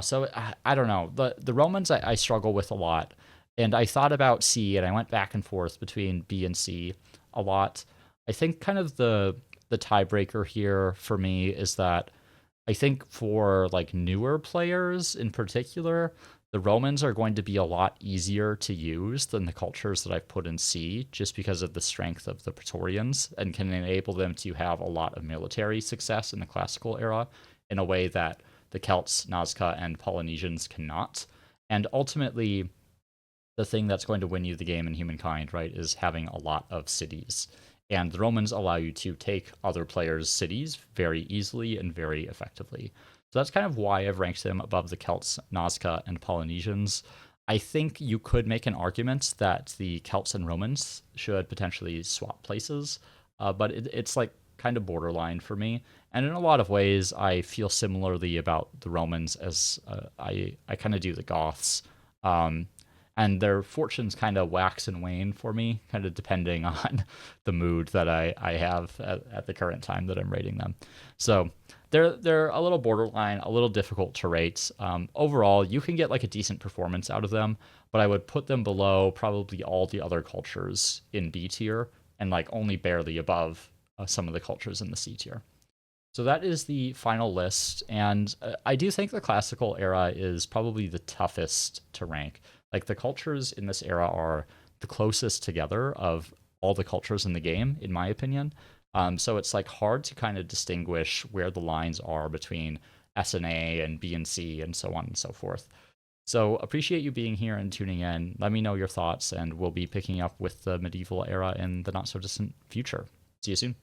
so I don't know. The Romans I struggle with a lot, and I thought about C, and I went back and forth between B and C a lot. I think kind of the tiebreaker here for me is that I think for like newer players in particular, the Romans are going to be a lot easier to use than the cultures that I've put in C, just because of the strength of the Praetorians and can enable them to have a lot of military success in the classical era in a way that the Celts, Nazca, and Polynesians cannot. And ultimately, the thing that's going to win you the game in Humankind, right, is having a lot of cities. And the Romans allow you to take other players' cities very easily and very effectively. So that's kind of why I've ranked them above the Celts, Nazca, and Polynesians. I think you could make an argument that the Celts and Romans should potentially swap places, but it's like kind of borderline for me. And in a lot of ways, I feel similarly about the Romans as I kind of do the Goths. And their fortunes kind of wax and wane for me, kind of depending on the mood that I have at the current time that I'm rating them. So they're a little borderline, a little difficult to rate. Overall, you can get like a decent performance out of them, but I would put them below probably all the other cultures in B tier and like only barely above some of the cultures in the C tier. So that is the final list, and I do think the classical era is probably the toughest to rank. Like the cultures in this era are the closest together of all the cultures in the game, in my opinion. So it's like hard to kind of distinguish where the lines are between S and A and B and C and so on and so forth. So appreciate you being here and tuning in. Let me know your thoughts, and we'll be picking up with the medieval era in the not so distant future. See you soon.